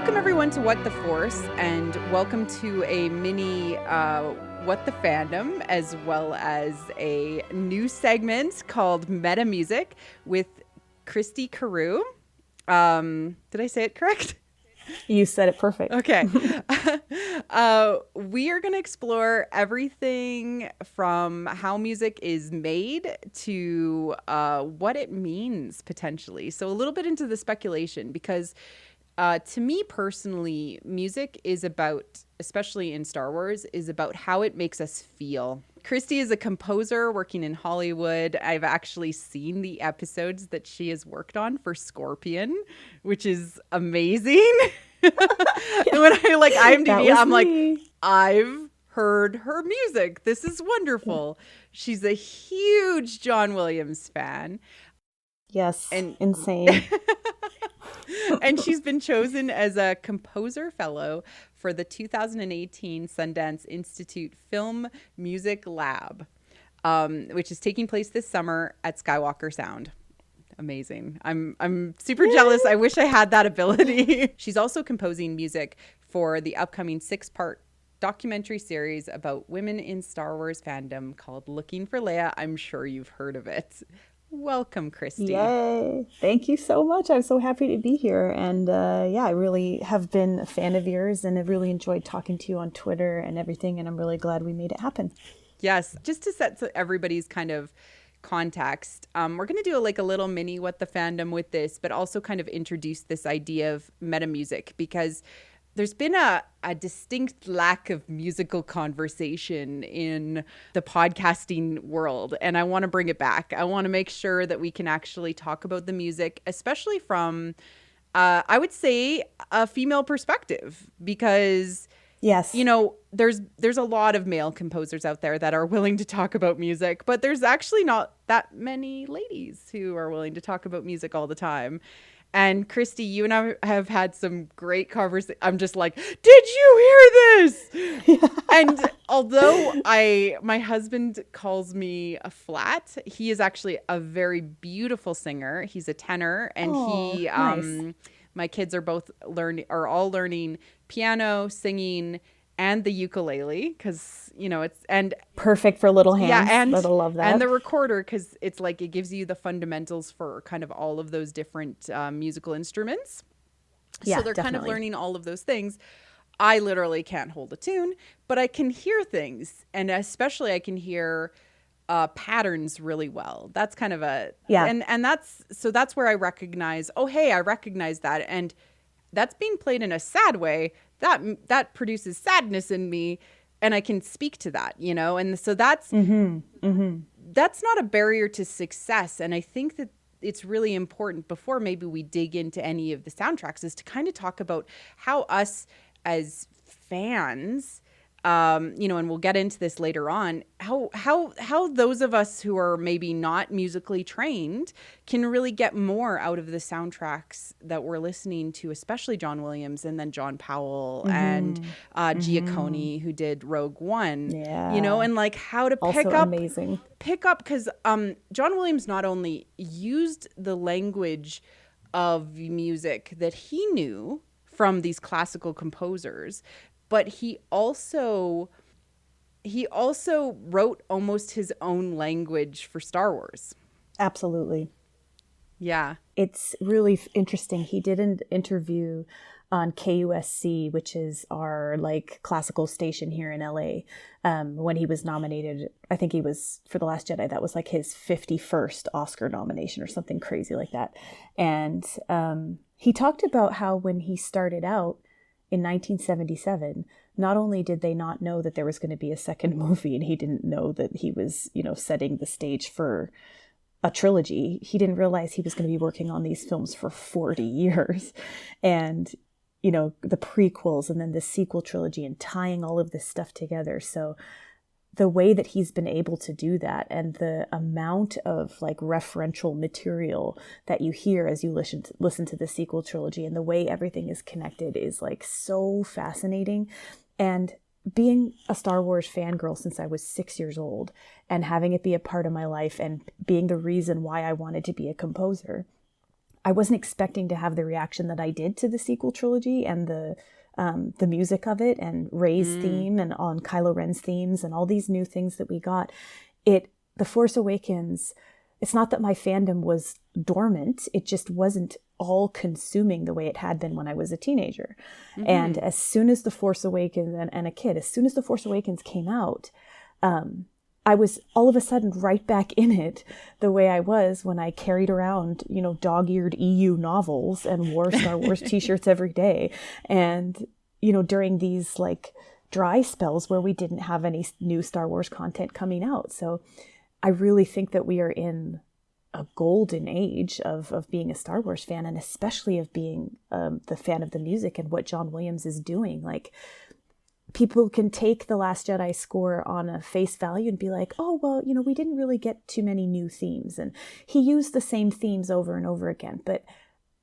Welcome everyone to What the Force, and welcome to a mini What the Fandom, as well as a new segment called Meta Music with Christy Carew. Did I say it correct? You said it perfect. Okay. We are going to explore everything from how music is made to what it means potentially. So a little bit into the speculation, because to me personally, music is about, especially in Star Wars, is about how it makes us feel. Christy is a composer working in Hollywood. I've actually seen the episodes that she has worked on for Scorpion, which is amazing. When I like IMDb, I'm me. like, I've heard her music. This is wonderful. She's a huge John Williams fan. Yes, And insane. and she's been chosen as a composer fellow for the 2018 Sundance Institute Film Music Lab, which is taking place this summer at Skywalker Sound. Amazing. I'm super jealous. I wish I had that ability. She's also composing music for the upcoming 6-part documentary series about women in Star Wars fandom called Looking for Leia. I'm sure you've heard of it. Welcome, Christy. Yay. Thank you so much. I'm so happy to be here. And I really have been a fan of yours and have really enjoyed talking to you on Twitter and everything. And I'm really glad we made it happen. Yes. Just to set everybody's kind of context, we're going to do a little mini What the Fandom with this, but also kind of introduce this idea of meta music, because there's been a distinct lack of musical conversation in the podcasting world, and I want to bring it back. I want to make sure that we can actually talk about the music, especially from, I would say, a female perspective, because yes, you know, there's a lot of male composers out there that are willing to talk about music, but there's actually not that many ladies who are willing to talk about music all the time. And Christy, you and I have had some great conversations. I'm just like, did you hear this? And although my husband calls me a flat, he is actually a very beautiful singer. He's a tenor, and nice. My kids are all learning piano, singing, and the ukulele, because it's and perfect for little hands. Yeah, and I love that. And the recorder, because it's like it gives you the fundamentals for kind of all of those different musical instruments. Yeah, so they're definitely. kind of learning all of those things. I literally can't hold a tune, but I can hear things, and especially I can hear patterns really well. That's kind of and that's where I recognize, oh hey, I recognize that, and that's being played in a sad way. That produces sadness in me, and I can speak to that, and so that's that's not a barrier to success. And I think that it's really important, before maybe we dig into any of the soundtracks, is to kind of talk about how us as fans, and we'll get into this later on, how those of us who are maybe not musically trained can really get more out of the soundtracks that we're listening to, especially John Williams, and then John Powell and Giacchone, who did Rogue One. Yeah. And like how to pick also up amazing. Because John Williams not only used the language of music that he knew from these classical composers, but he also wrote almost his own language for Star Wars. Absolutely. Yeah. It's really interesting. He did an interview on KUSC, which is our classical station here in LA, when he was nominated. I think he was, for The Last Jedi, that was like his 51st Oscar nomination or something crazy like that. And he talked about how when he started out in 1977, not only did they not know that there was going to be a second movie, and he didn't know that he was, setting the stage for a trilogy, he didn't realize he was going to be working on these films for 40 years. And, the prequels and then the sequel trilogy, and tying all of this stuff together. So the way that he's been able to do that, and the amount of referential material that you hear as you listen to the sequel trilogy, and the way everything is connected, is so fascinating. And being a Star Wars fangirl since I was 6 years old, and having it be a part of my life, and being the reason why I wanted to be a composer, I wasn't expecting to have the reaction that I did to the sequel trilogy and the music of it, and Rey's theme and on Kylo Ren's themes and all these new things that we got. The Force Awakens, it's not that my fandom was dormant, it just wasn't all consuming the way it had been when I was a teenager. And as soon as The Force Awakens and a kid, as soon as The Force Awakens came out, I was all of a sudden right back in it the way I was when I carried around, dog-eared EU novels and wore Star Wars t-shirts every day. And, during these like dry spells where we didn't have any new Star Wars content coming out. So I really think that we are in a golden age of being a Star Wars fan, and especially of being the fan of the music and what John Williams is doing. Like, people can take The Last Jedi score on a face value and be like, oh, well, we didn't really get too many new themes. And he used the same themes over and over again. But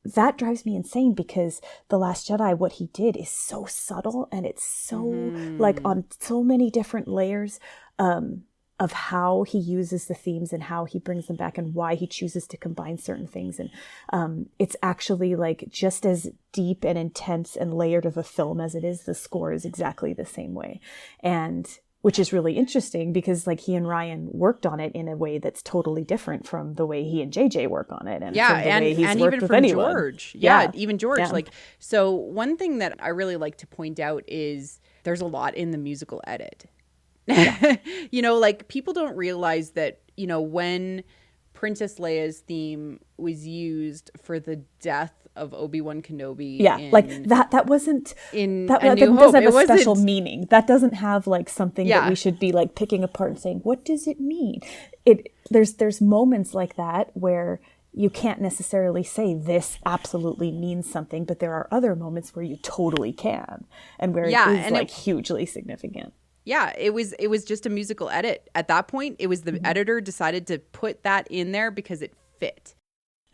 that drives me insane, because The Last Jedi, what he did is so subtle, and it's so like on so many different layers of how he uses the themes and how he brings them back and why he chooses to combine certain things. And it's actually like just as deep and intense and layered of a film as it is the score is exactly the same way. And which is really interesting, because like he and Ryan worked on it in a way that's totally different from the way he and JJ work on it. And from the way he's and worked even with from anyone. George. Even George. Yeah. Like, so one thing that I really like to point out is there's a lot in the musical edit. Yeah. Like, people don't realize that, when Princess Leia's theme was used for the death of Obi-Wan Kenobi. Like that wasn't in that, A that New Hope. doesn't have a special meaning. That doesn't have like something that we should be like picking apart and saying, what does it mean? There's moments like that where you can't necessarily say this absolutely means something, but there are other moments where you totally can, and where it is like hugely significant. Yeah, it was just a musical edit. At that point, it was the editor decided to put that in there because it fit.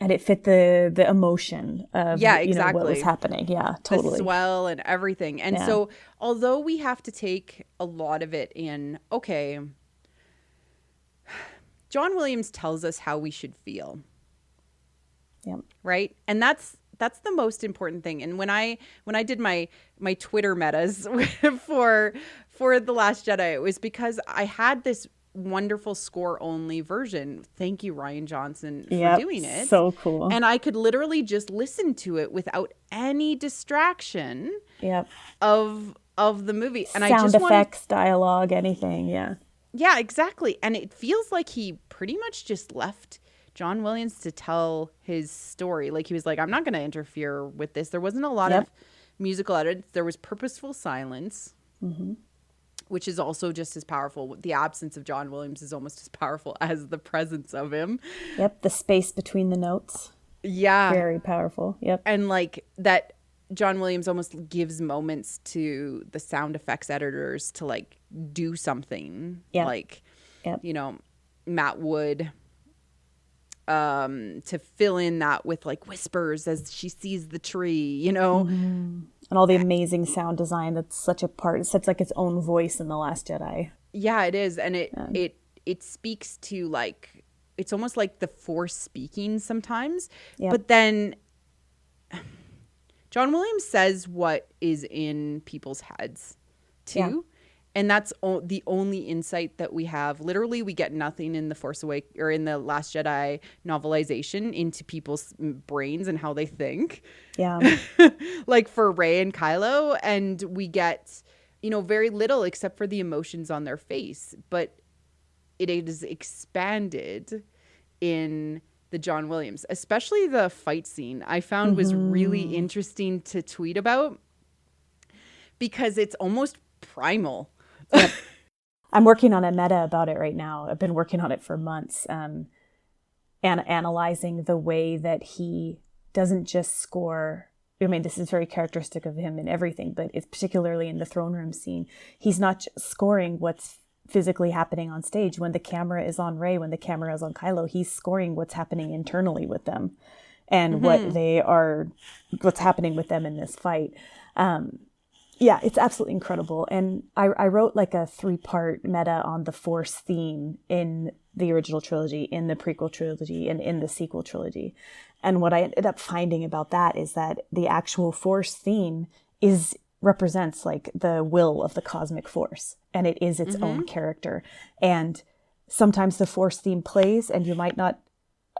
And it fit the emotion of exactly. What was happening. Yeah, totally. The swell and everything. And so, although we have to take a lot of it in, okay, John Williams tells us how we should feel. Yeah. Right? And that's the most important thing. And when I did my Twitter metas for The Last Jedi, it was because I had this wonderful score only version. Thank you, Rian Johnson, for doing it. So cool. And I could literally just listen to it without any distraction of the movie. And sound effects, dialogue, anything. Yeah. Yeah, exactly. And it feels like he pretty much just left John Williams to tell his story. Like, he was like, I'm not going to interfere with this. There wasn't a lot of musical edits. There was purposeful silence, which is also just as powerful. The absence of John Williams is almost as powerful as the presence of him. Yep, the space between the notes. Yeah. Very powerful. Yep. And like that, John Williams almost gives moments to the sound effects editors to like do something. Like, Matt Wood, to fill in that with like whispers as she sees the tree, and all the amazing sound design. That's such a part. It sets like its own voice in The Last Jedi. Yeah, it is. And it speaks to like, it's almost like the Force speaking sometimes, but then John Williams says what is in people's heads too. And that's the only insight that we have. Literally, we get nothing in The Force Awakens or in The Last Jedi novelization into people's brains and how they think. Yeah. Like for Rey and Kylo. And we get, very little except for the emotions on their face. But it is expanded in the John Williams, especially the fight scene I found was really interesting to tweet about because it's almost primal. Yep. I'm working on a meta about it right now. I've been working on it for months, and analyzing the way that he doesn't just score. I mean, this is very characteristic of him in everything, but it's particularly in the throne room scene. He's not just scoring what's physically happening on stage. When the camera is on Rey, when the camera is on Kylo, he's scoring what's happening internally with them and what's happening with them in this fight. Yeah, it's absolutely incredible. And I wrote like a 3-part meta on the Force theme in the original trilogy, in the prequel trilogy, and in the sequel trilogy. And what I ended up finding about that is that the actual Force theme represents like the will of the cosmic force, and it is its own character. And sometimes the Force theme plays and you might not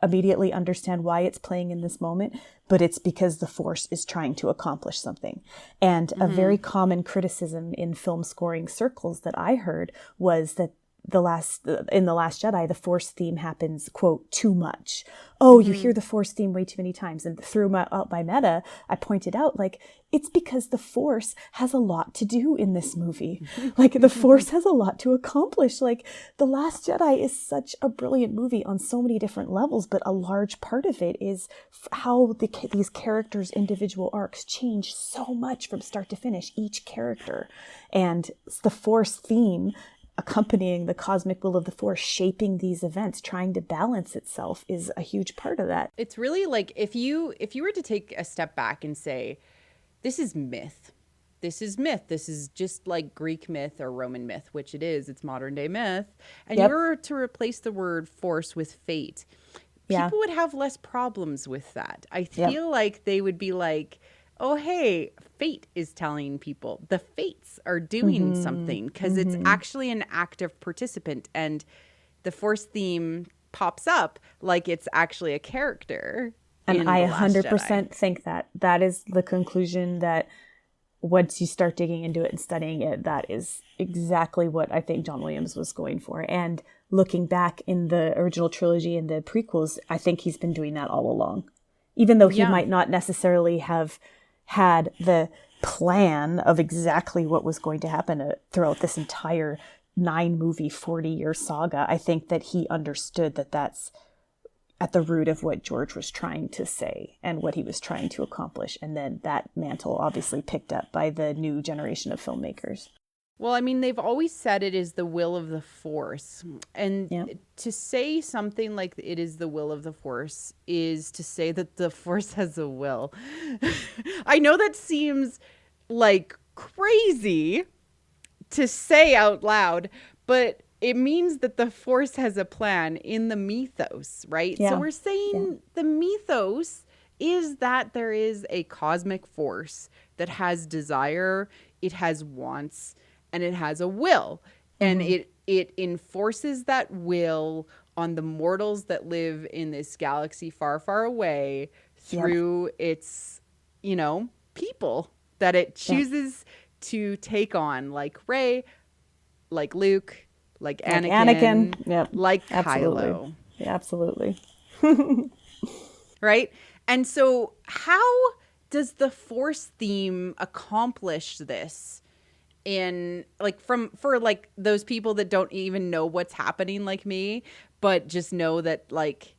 immediately understand why it's playing in this moment, but it's because the Force is trying to accomplish something. And a very common criticism in film scoring circles that I heard was that in the Last Jedi, the Force theme happens, quote, too much. Oh, you hear the Force theme way too many times. And through my meta, I pointed out, like, it's because the Force has a lot to do in this movie. Like, the Force has a lot to accomplish. Like, The Last Jedi is such a brilliant movie on so many different levels, but a large part of it is how these characters' individual arcs change so much from start to finish, each character. And the Force theme accompanying the cosmic will of the Force, shaping these events, trying to balance itself, is a huge part of that. It's really like if you were to take a step back and say, this is myth. This is myth. This is just like Greek myth or Roman myth, which it is. It's modern day myth. And you were to replace the word force with fate. People would have less problems with that. I feel like they would be like, oh, hey, fate is telling people. The fates are doing something because it's actually an active participant. And the Force theme pops up like it's actually a character. And I 100% think that is the conclusion, that once you start digging into it and studying it, that is exactly what I think John Williams was going for. And looking back in the original trilogy and the prequels, I think he's been doing that all along. Even though he might not necessarily have had the plan of exactly what was going to happen throughout this entire 9-movie, 40-year saga, I think that he understood that that's at the root of what George was trying to say and what he was trying to accomplish. And then that mantle obviously picked up by the new generation of filmmakers. Well, I mean, they've always said it is the will of the Force. And to say something like it is the will of the Force is to say that the Force has a will. I know that seems like crazy to say out loud, but it means that the Force has a plan in the mythos, right? So we're saying the mythos is that there is a cosmic force that has desire, it has wants, and it has a will. And it enforces that will on the mortals that live in this galaxy far, far away through its, people that it chooses to take on, like Rey, like Luke, like Anakin, like Kylo. Yeah, absolutely. Right? And so how does the Force theme accomplish this in for those people that don't even know what's happening like me, but just know that like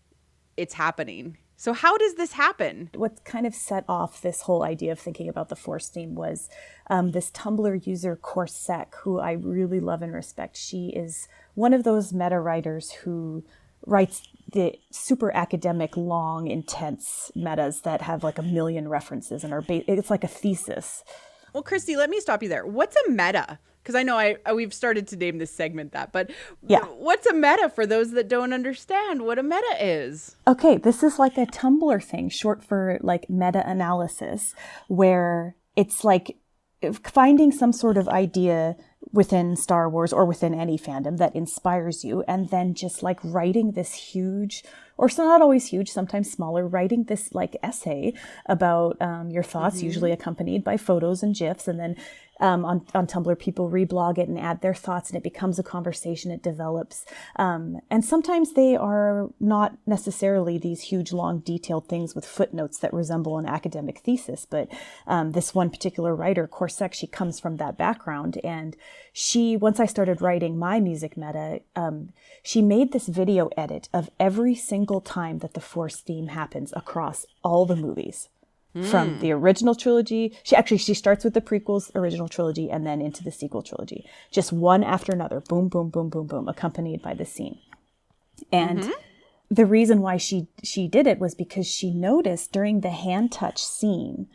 it's happening? So how does this happen? What kind of set off this whole idea of thinking about the Force theme was this Tumblr user, Corsec, who I really love and respect. She is one of those meta writers who writes the super academic, long, intense metas that have like 1 million references and it's like a thesis. Well, Christy, let me stop you there. What's a meta? Because I know we've started to name this segment that, but what's a meta for those that don't understand what a meta is? Okay, this is like a Tumblr thing, short for like meta-analysis, where it's like finding some sort of idea within Star Wars or within any fandom that inspires you, and then just like writing this huge, or so not always huge, sometimes smaller, writing this like essay about your thoughts, usually accompanied by photos and GIFs, and then on Tumblr, people reblog it and add their thoughts, and it becomes a conversation, it develops. And sometimes they are not necessarily these huge, long, detailed things with footnotes that resemble an academic thesis. But this one particular writer, Corsec, she comes from that background. And once I started writing my music meta, she made this video edit of every single time that the Force theme happens across all the movies. From the original trilogy. She starts with the prequels, original trilogy, and then into the sequel trilogy. Just one after another. Boom, boom, boom, boom, boom, accompanied by the scene. And the reason why she did it was because she noticed during the hand touch scene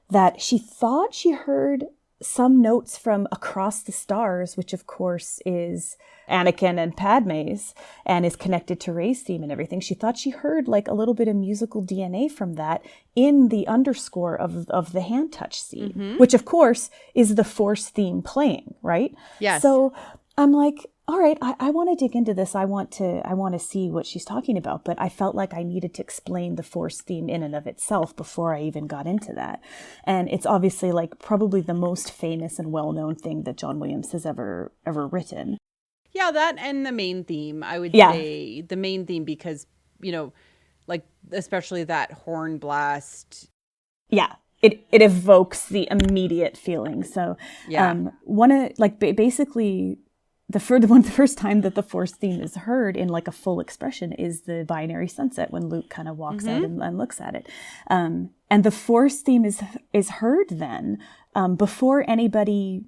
that she thought she heard some notes from Across the Stars, which of course is Anakin and Padme's and is connected to Rey's theme and everything. She thought she heard like a little bit of musical DNA from that in the underscore of the hand touch scene, which of course is the Force theme playing, right? Yes. So I'm like, all right, I want to dig into this. I want to see what she's talking about, but I felt like I needed to explain the Force theme in and of itself before I even got into that. And it's obviously like probably the most famous and well-known thing that John Williams has ever written. Yeah, that and the main theme, I would say the main theme, because, you know, like especially that horn blast. Yeah. It evokes the immediate feeling. So basically the first time that the Force theme is heard in like a full expression is the binary sunset, when Luke kind of walks out and looks at it. And the Force theme is heard then before anybody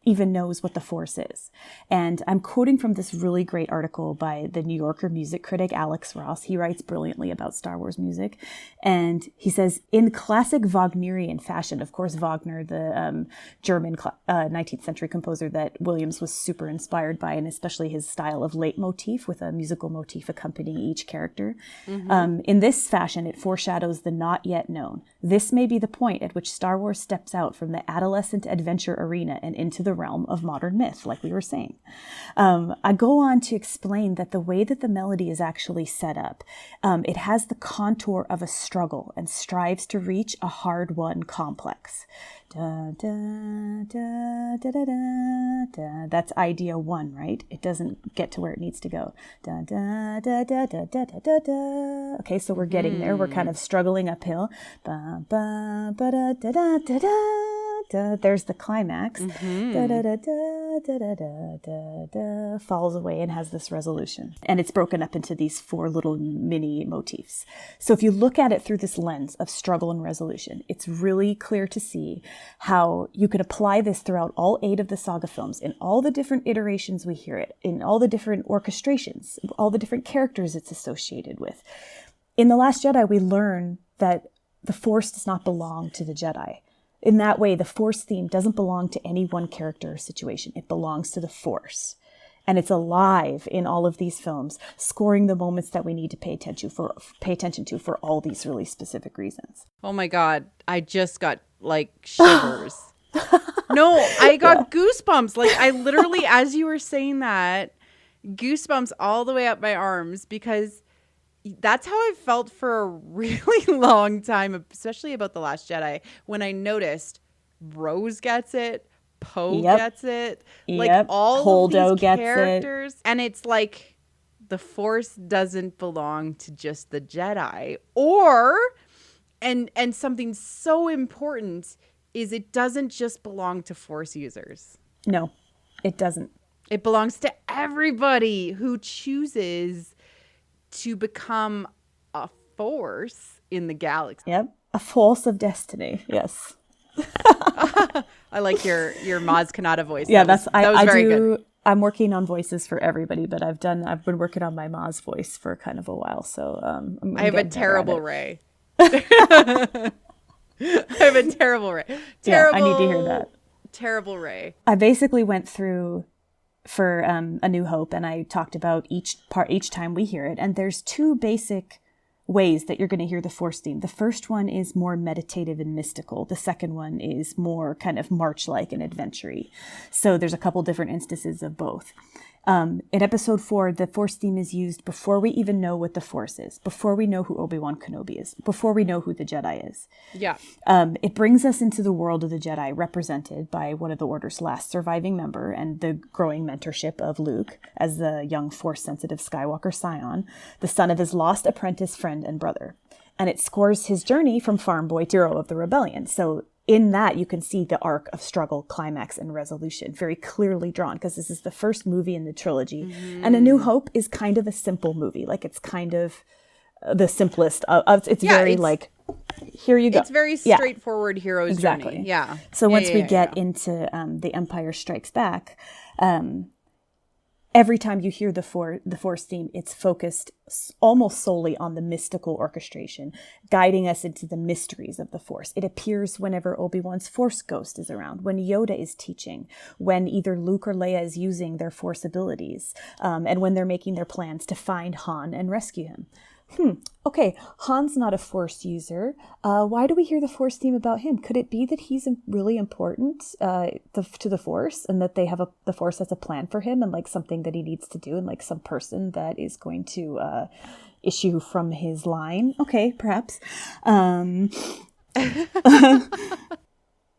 even knows what the Force is. And I'm quoting from this really great article by the New Yorker music critic Alex Ross. He writes brilliantly about Star Wars music. And he says, in classic Wagnerian fashion, of course, Wagner, the German 19th century composer that Williams was super inspired by, and especially his style of leitmotif with a musical motif accompanying each character. In this fashion, it foreshadows the not yet known. This may be the point at which Star Wars steps out from the adolescent adventure arena and into the realm of modern myth, like we were saying. I go on to explain that the way that the melody is actually set up, it has the contour of a struggle and strives to reach a hard-won complex. Da, da, da, da, da, da, da. That's idea one, right? It doesn't get to where it needs to go. Da, da, da, da, da, da, da, da. Okay, so we're getting there. We're kind of struggling uphill. Ba, ba, ba, da, da, da, da, da. There's the climax. Da, da, da, da, da, da, da, da, da. Falls away and has this resolution. And it's broken up into these 4 little mini motifs. So if you look at it through this lens of struggle and resolution, it's really clear to see how you could apply this throughout all 8 of the saga films, in all the different iterations we hear it, in all the different orchestrations, all the different characters it's associated with. In The Last Jedi, we learn that the Force does not belong to the Jedi. In that way, the Force theme doesn't belong to any one character or situation. It belongs to the Force. And it's alive in all of these films, scoring the moments that we need to pay attention to for all these really specific reasons. Oh my God. I just got like shivers. No, I got goosebumps. Like I literally, as you were saying that, goosebumps all the way up my arms, because that's how I felt for a really long time, especially about The Last Jedi, when I noticed Rose gets it, Poe gets it, like all Holdo of these gets characters. it. And it's like the Force doesn't belong to just the Jedi. And something so important is it doesn't just belong to Force users. No, it doesn't. It belongs to everybody who chooses to become a force in the galaxy. Yep. A force of destiny. Yes. I like your Maz Kanata voice. Yeah, that was very good. I'm working on voices for everybody, but I've been working on my Maz voice for kind of a while. So I have a terrible Ray. I have a terrible Ray. Terrible. Yeah, I need to hear that. Terrible Ray. I basically went through for A New Hope, and I talked about each time we hear it. And there's 2 basic ways that you're going to hear the Force theme. The first one is more meditative and mystical. The second one is more kind of march-like and adventure-y. So there's a couple different instances of both. In episode 4, the Force theme is used before we even know what the Force is, before we know who Obi-Wan Kenobi is, before we know who the Jedi is. Yeah. It brings us into the world of the Jedi, represented by one of the Order's last surviving member and the growing mentorship of Luke as the young Force-sensitive Skywalker scion, the son of his lost apprentice, friend, and brother. And it scores his journey from farm boy to hero of the rebellion. So in that, you can see the arc of struggle, climax, and resolution very clearly drawn, because this is the first movie in the trilogy. Mm-hmm. And A New Hope is kind of a simple movie. Like, it's kind of the simplest. It's very like, here you go. It's very straightforward hero's journey. Yeah. So once we get into The Empire Strikes Back, every time you hear the Force theme, it's focused almost solely on the mystical orchestration, guiding us into the mysteries of the Force. It appears whenever Obi-Wan's Force ghost is around, when Yoda is teaching, when either Luke or Leia is using their Force abilities, and when they're making their plans to find Han and rescue him. Okay, Han's not a Force user. Why do we hear the Force theme about him? Could it be that he's really important to the Force, and that they have the Force has a plan for him, and like something that he needs to do, and like some person that is going to issue from his line? Okay, perhaps.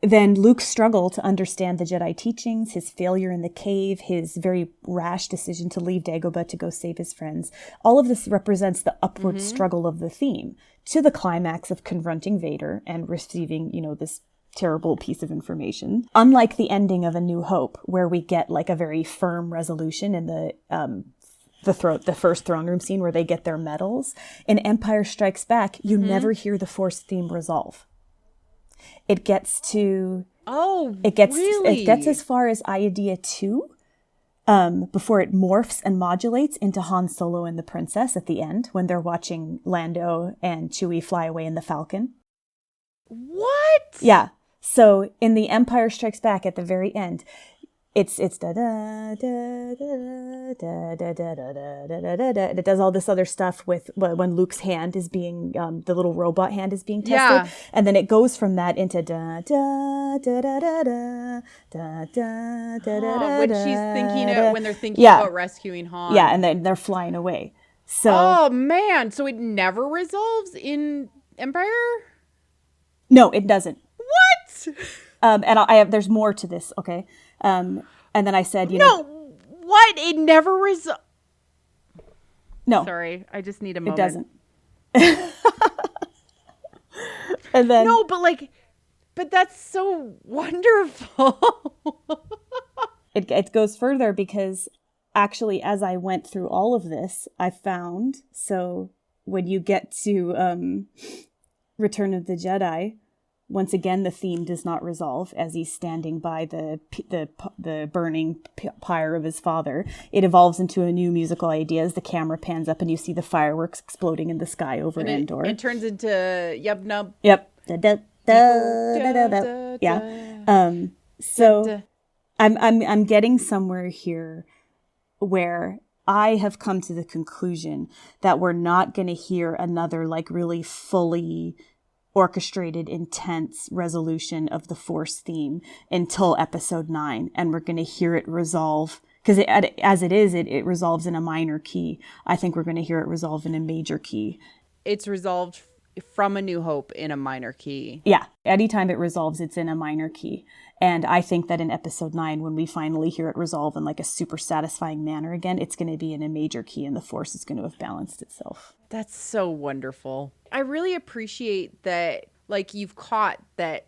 Then Luke's struggle to understand the Jedi teachings, his failure in the cave, his very rash decision to leave Dagobah to go save his friends. All of this represents the upward struggle of the theme to the climax of confronting Vader and receiving, this terrible piece of information. Unlike the ending of A New Hope, where we get like a very firm resolution in the first throne room scene where they get their medals, in Empire Strikes Back, you never hear the Force theme resolve. It gets to really? It gets as far as Idea 2 before it morphs and modulates into Han Solo and the Princess at the end when they're watching Lando and Chewie fly away in the Falcon. What? Yeah. So in the Empire Strikes Back at the very end, it's da da da da da da da da da da da. It does all this other stuff with when Luke's hand is being the little robot hand is being tested, and then it goes from that into da da da da da da da da da da. When she's thinking of, when they're thinking about rescuing Han. Yeah, and then they're flying away. So oh man, so it never resolves in Empire? No, it doesn't. What? And I have there's more to this. Okay. And then I said, what? It never No. Sorry, I just need a moment. It doesn't. And then no, but that's so wonderful. It goes further because actually, as I went through all of this, I found when you get to Return of the Jedi. Once again, the theme does not resolve as he's standing by the burning pyre of his father. It evolves into a new musical idea as the camera pans up and you see the fireworks exploding in the sky over Endor. It turns into Yub Nub. Yep. Da, da, da, da, da, da. Yeah. So I'm getting somewhere here where I have come to the conclusion that we're not going to hear another really fully orchestrated, intense resolution of the Force theme until episode 9. And we're going to hear it resolve because it resolves in a minor key. I think we're going to hear it resolve in a major key. It's resolved from A New Hope in a minor key. Yeah. Anytime it resolves, it's in a minor key. And I think that in episode 9, when we finally hear it resolve in a super satisfying manner again, it's going to be in a major key and the Force is going to have balanced itself. That's so wonderful. I really appreciate that, you've caught that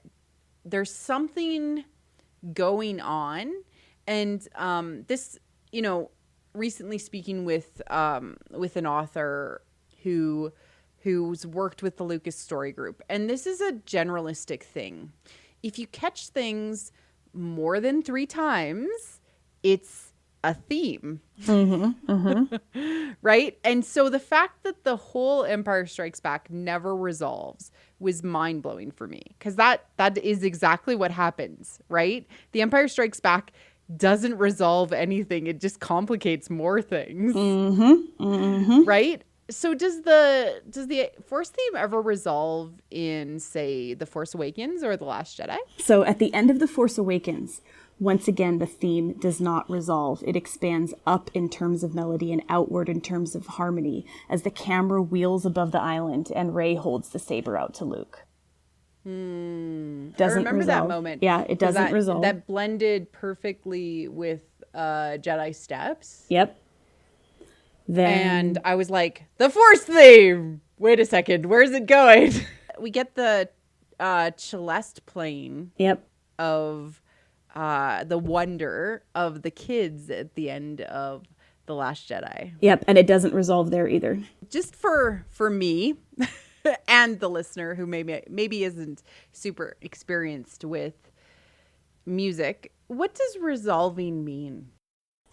there's something going on. And this, recently speaking with an author who's worked with the Lucas Story Group. And this is a generalistic thing. If you catch things more than 3 times, it's a theme. Mm-hmm, mm-hmm. Right? And so the fact that the whole Empire Strikes Back never resolves was mind-blowing for me. Because that is exactly what happens, right? The Empire Strikes Back doesn't resolve anything. It just complicates more things. Mm-hmm, mm-hmm. Right? So does the Force theme ever resolve in, say, The Force Awakens or The Last Jedi? So at the end of The Force Awakens, once again, the theme does not resolve. It expands up in terms of melody and outward in terms of harmony as the camera wheels above the island and Rey holds the saber out to Luke. I remember resolve. that moment. Yeah, it doesn't resolve. That blended perfectly with Jedi Steps. Yep. And I was like, the Force theme! Wait a second, where's it going? We get the celeste playing of the wonder of the kids at the end of The Last Jedi. Yep, and it doesn't resolve there either. Just for me and the listener who maybe isn't super experienced with music, what does resolving mean?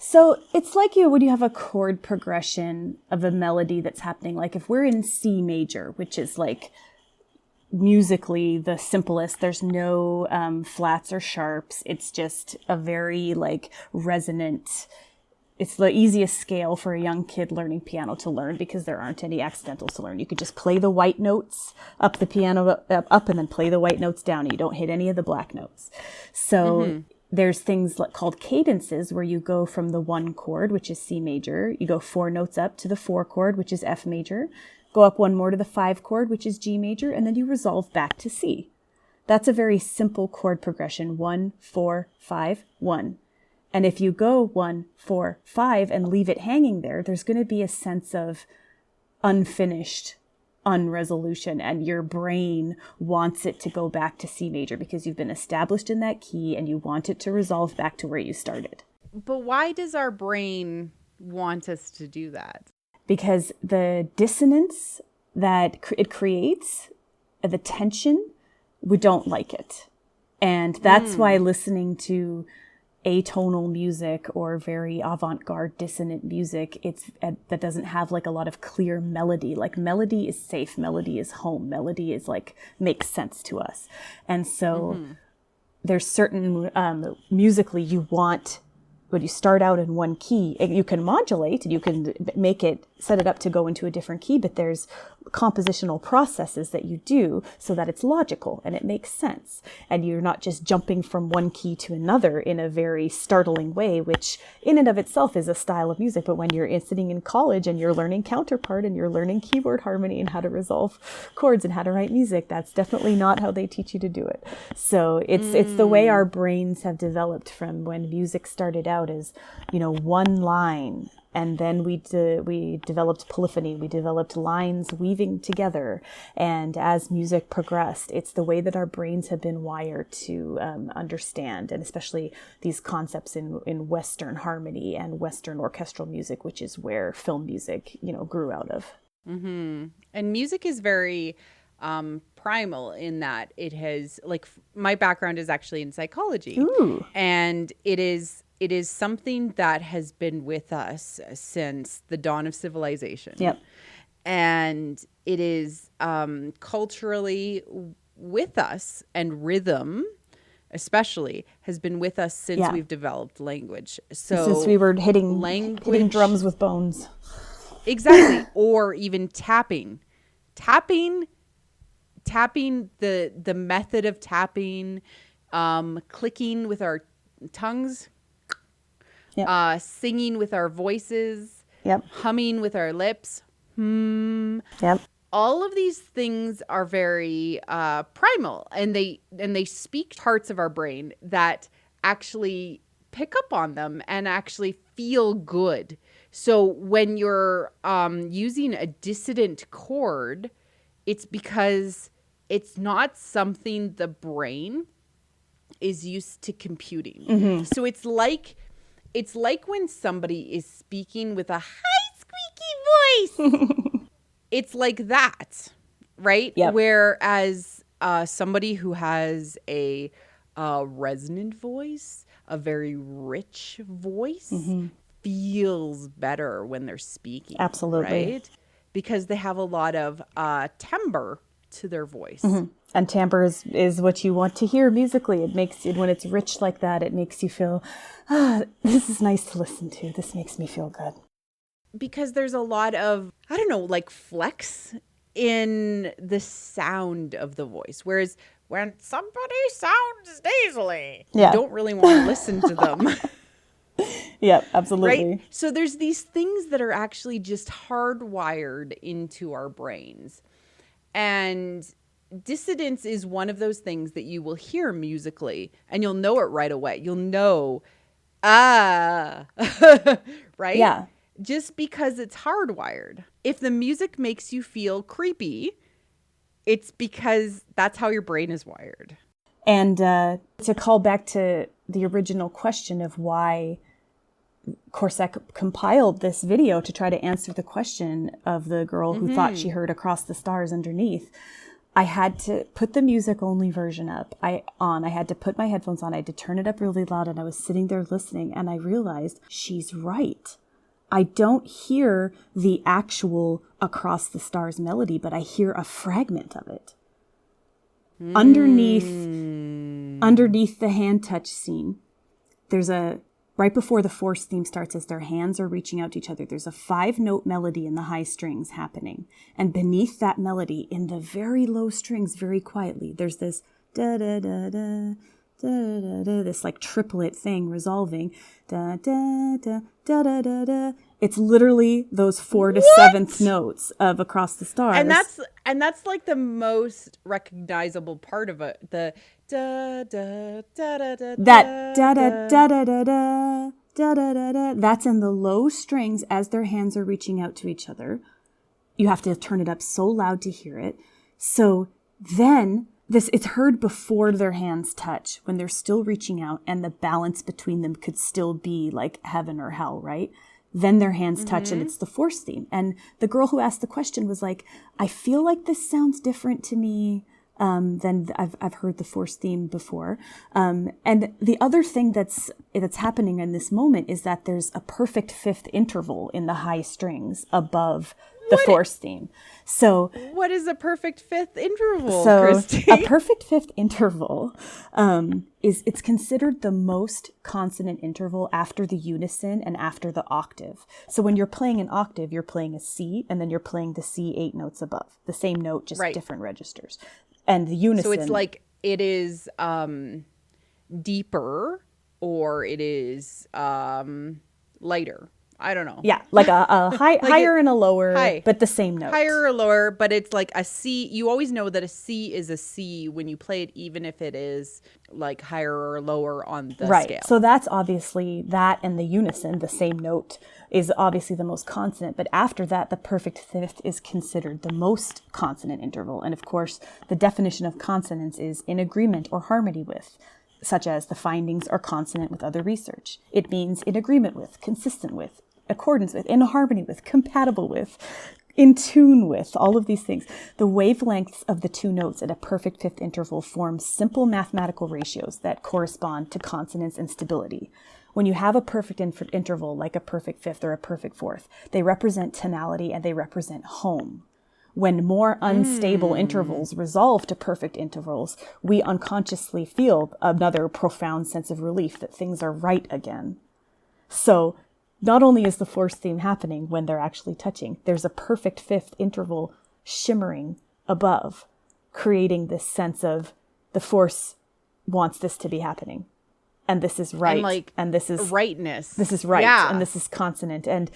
So it's like when you have a chord progression of a melody that's happening. Like if we're in C major, which is like musically the simplest, there's no flats or sharps. It's just a very like resonant, it's the easiest scale for a young kid learning piano to learn because there aren't any accidentals to learn. You could just play the white notes up the piano up and then play the white notes down. You don't hit any of the black notes. So there's things called cadences where you go from the 1 chord, which is C major. You go 4 notes up to the 4 chord, which is F major. Go up 1 more to the 5 chord, which is G major. And then you resolve back to C. That's a very simple chord progression. 1, 4, 5, 1. And if you go 1, 4, 5 and leave it hanging there, there's going to be a sense of unfinished unresolution, and your brain wants it to go back to C major because you've been established in that key and you want it to resolve back to where you started. But why does our brain want us to do that? Because the dissonance that it creates, the tension, we don't like it. And that's why listening to atonal music or very avant-garde dissonant music, that doesn't have like a lot of clear melody. Like melody is safe, melody is home, melody is like makes sense to us. And so there's certain musically you want, when you start out in one key, you can modulate and you can set it up to go into a different key, but there's compositional processes that you do so that it's logical and it makes sense. And you're not just jumping from one key to another in a very startling way, which in and of itself is a style of music. But when you're sitting in college and you're learning counterpart and you're learning keyboard harmony and how to resolve chords and how to write music, that's definitely not how they teach you to do it. So it's the way our brains have developed from when music started out as, one line. And then we developed polyphony. We developed lines weaving together. And as music progressed, it's the way that our brains have been wired to understand, and especially these concepts in Western harmony and Western orchestral music, which is where film music, grew out of. Mm-hmm. And music is very primal in that it has, like, my background is actually in psychology. Ooh. And it is something that has been with us since the dawn of civilization. Yep. And it is culturally with us, and rhythm especially has been with us since we've developed language. So since we were hitting drums with bones. Exactly. Or even tapping, the method of tapping, clicking with our tongues, singing with our voices, humming with our lips. Yep. All of these things are very primal, and they speak parts of our brain that actually pick up on them and actually feel good. So when you're using a dissonant chord, it's because it's not something the brain is used to computing. Mm-hmm. So it's like when somebody is speaking with a high squeaky voice. It's like that, right? Yep. Whereas somebody who has a resonant voice, a very rich voice, feels better when they're speaking. Absolutely. Right? Because they have a lot of timbre to their voice. Mm-hmm. And timbre is what you want to hear musically. It makes it, when it's rich like that, it makes you feel, this is nice to listen to. This makes me feel good. Because there's a lot of, like flex in the sound of the voice. Whereas when somebody sounds nasally, you don't really want to listen to them. Yeah, absolutely. Right? So there's these things that are actually just hardwired into our brains. And dissonance is one of those things that you will hear musically, and you'll know it right away. You'll know, right? Yeah. Just because it's hardwired. If the music makes you feel creepy, it's because that's how your brain is wired. And to call back to the original question of why Corsac compiled this video to try to answer the question of the girl who thought she heard Across the Stars underneath, I had to put the music only version up. I had to put my headphones on. I had to turn it up really loud, and I was sitting there listening, and I realized she's right. I don't hear the actual Across the Stars melody, but I hear a fragment of it. Underneath the hand touch scene, there's right before the Force theme starts, as their hands are reaching out to each other, there's a 5-note melody in the high strings happening. And beneath that melody, in the very low strings, very quietly, there's this da-da-da-da, da-da-da-da, this like triplet thing resolving. Da-da-da-da-da-da-da. It's literally those 4 to 7th notes of Across the Stars. And that's like the most recognizable part of it. The da da da da da. That da da da da da da da da da. That's in the low strings as their hands are reaching out to each other. You have to turn it up so loud to hear it. So then it's heard before their hands touch, when they're still reaching out, and the balance between them could still be like heaven or hell, right? Then their hands touch, and it's the Force theme. And the girl who asked the question was like, I feel like this sounds different to me than I've heard the Force theme before. And the other thing that's happening in this moment is that there's a perfect 5th interval in the high strings above the Force theme. So what is a perfect 5th interval, so Christy? A perfect 5th interval it's considered the most consonant interval after the unison and after the octave. So when you're playing an octave, you're playing a C, and then you're playing the C 8 notes above. The same note, just different registers. And the unison. So it's like it is deeper, or it is lighter. I don't know. Yeah, like a high, like higher and a lower, but the same note. Higher or lower, but it's like a C. You always know that a C is a C when you play it, even if it is like higher or lower on the scale. So that's obviously, that and the unison, the same note, is obviously the most consonant. But after that, the perfect 5th is considered the most consonant interval. And of course, the definition of consonance is in agreement or harmony with, such as the findings are consonant with other research. It means in agreement with, consistent with, accordance with, in harmony with, compatible with, in tune with, all of these things. The wavelengths of the 2 notes at a perfect 5th interval form simple mathematical ratios that correspond to consonance and stability. When you have a perfect interval, like a perfect 5th or a perfect 4th, they represent tonality and they represent home. When more unstable intervals resolve to perfect intervals, we unconsciously feel another profound sense of relief that things are right again. So not only is the Force theme happening when they're actually touching, there's a perfect 5th interval shimmering above, creating this sense of the Force wants this to be happening. And this is right. And this is rightness. This is right. Yeah. And this is consonant. And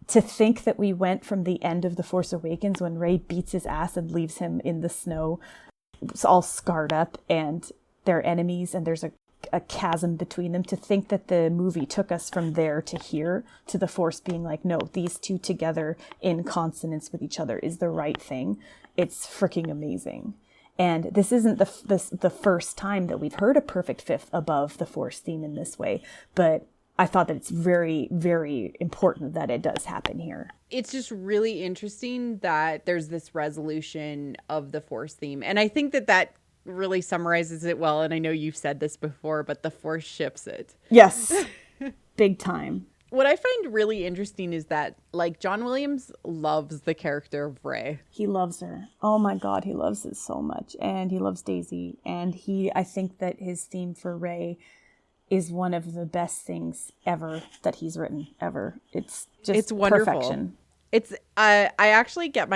to think that we went from the end of The Force Awakens, when Rey beats his ass and leaves him in the snow, it's all scarred up, and they're enemies, and there's a chasm between them, to think that the movie took us from there to here, to the Force being like, no, these two together in consonance with each other is the right thing. It's freaking amazing. And this isn't the first time that we've heard a perfect 5th above the Force theme in this way, but I thought that it's very, very important that it does happen here. It's just really interesting that there's this resolution of the Force theme. And I think that really summarizes it well. And I know you've said this before, but the Force ships it. Yes. Big time. What I find really interesting is that, like, John Williams loves the character of Rey. He loves her. Oh my God, he loves it so much. And he loves Daisy. And I think that his theme for Rey is one of the best things ever that he's written, ever. It's wonderful. Perfection. I actually get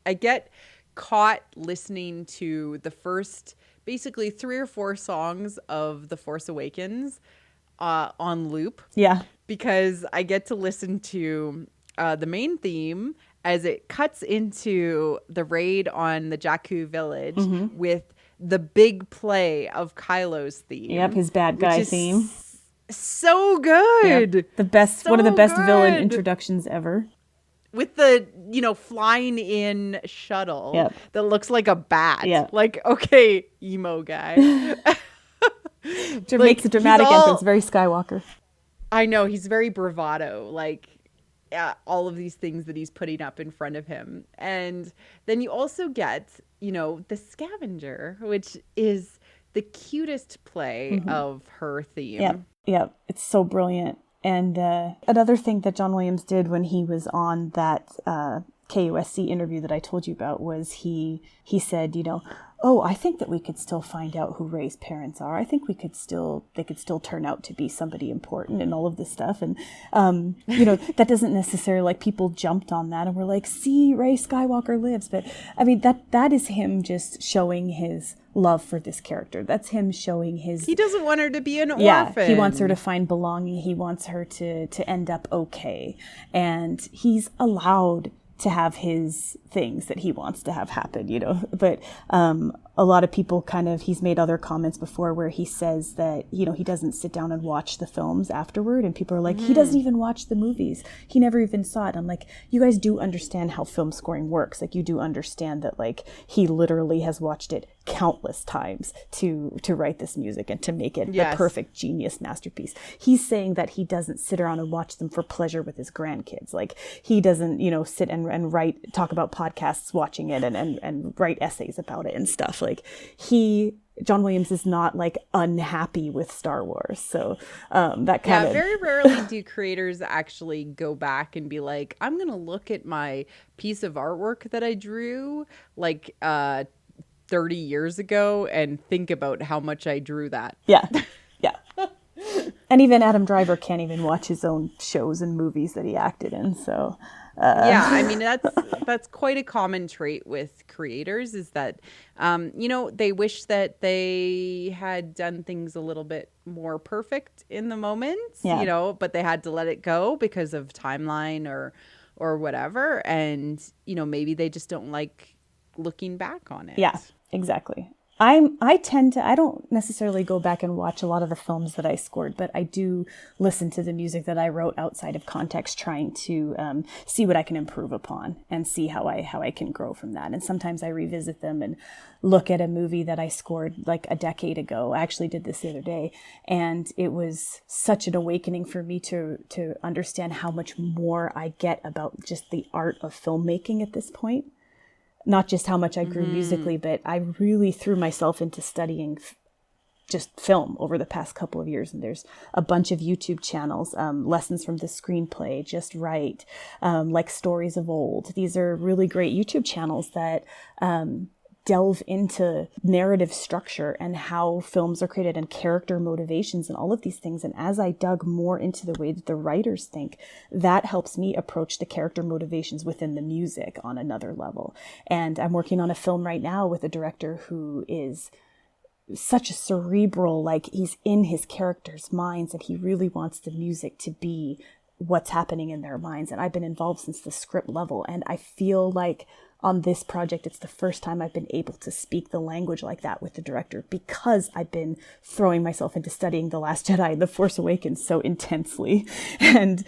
I get caught listening to the first basically 3 or 4 songs of The Force Awakens on loop. Yeah. Because I get to listen to the main theme as it cuts into the raid on the Jakku village with the big play of Kylo's theme. Yep, his bad guy theme. So good. Yep. The best, one of the best villain introductions ever. With the, flying in shuttle that looks like a bat. Yeah. Like, okay, emo guy. Makes a dramatic entrance, very Skywalker. I know, he's very bravado. Like, all of these things that he's putting up in front of him. And then you also get, the scavenger, which is the cutest play of her theme. Yeah, it's so brilliant. And another thing that John Williams did when he was on that KUSC interview that I told you about was he said, oh, I think that we could still find out who Rey's parents are. I think they could still turn out to be somebody important and all of this stuff. And, that doesn't necessarily, like, people jumped on that and were like, see, Rey Skywalker lives. But I mean, that is him just showing his love for this character. That's him showing his... He doesn't want her to be an orphan. Yeah, he wants her to find belonging. He wants her to end up okay. And he's allowed to have his things that he wants to have happen, but a lot of people he's made other comments before where he says that, he doesn't sit down and watch the films afterward, and people are like, he doesn't even watch the movies. He never even saw it. I'm like, you guys do understand how film scoring works. Like, you do understand that, like, he literally has watched it countless times to write this music and to make it the perfect genius masterpiece. He's saying that he doesn't sit around and watch them for pleasure with his grandkids. Like, he doesn't, sit and talk about podcasts watching it and write essays about it and stuff. Like, John Williams is not, like, unhappy with Star Wars. So that kind of... very rarely do creators actually go back and be like, I'm going to look at my piece of artwork that I drew, like, 30 years ago and think about how much I drew that. Yeah. And even Adam Driver can't even watch his own shows and movies that he acted in. So... I mean, that's quite a common trait with creators, is that, they wish that they had done things a little bit more perfect in the moment, but they had to let it go because of timeline or whatever. And, maybe they just don't like looking back on it. Yeah, exactly. I don't necessarily go back and watch a lot of the films that I scored, but I do listen to the music that I wrote outside of context, trying to see what I can improve upon and see how I can grow from that. And sometimes I revisit them and look at a movie that I scored like a decade ago. I actually did this the other day, and it was such an awakening for me to understand how much more I get about just the art of filmmaking at this point. Not just how much I grew musically, but I really threw myself into studying just film over the past couple of years. And there's a bunch of YouTube channels, Lessons from the Screenplay, Just Right, like Stories of Old. These are really great YouTube channels that delve into narrative structure and how films are created and character motivations and all of these things. And as I dug more into the way that the writers think, that helps me approach the character motivations within the music on another level. And I'm working on a film right now with a director who is such a cerebral, like, he's in his characters' minds, and he really wants the music to be what's happening in their minds. And I've been involved since the script level, and I feel like on this project, it's the first time I've been able to speak the language like that with the director, because I've been throwing myself into studying The Last Jedi and The Force Awakens so intensely, and,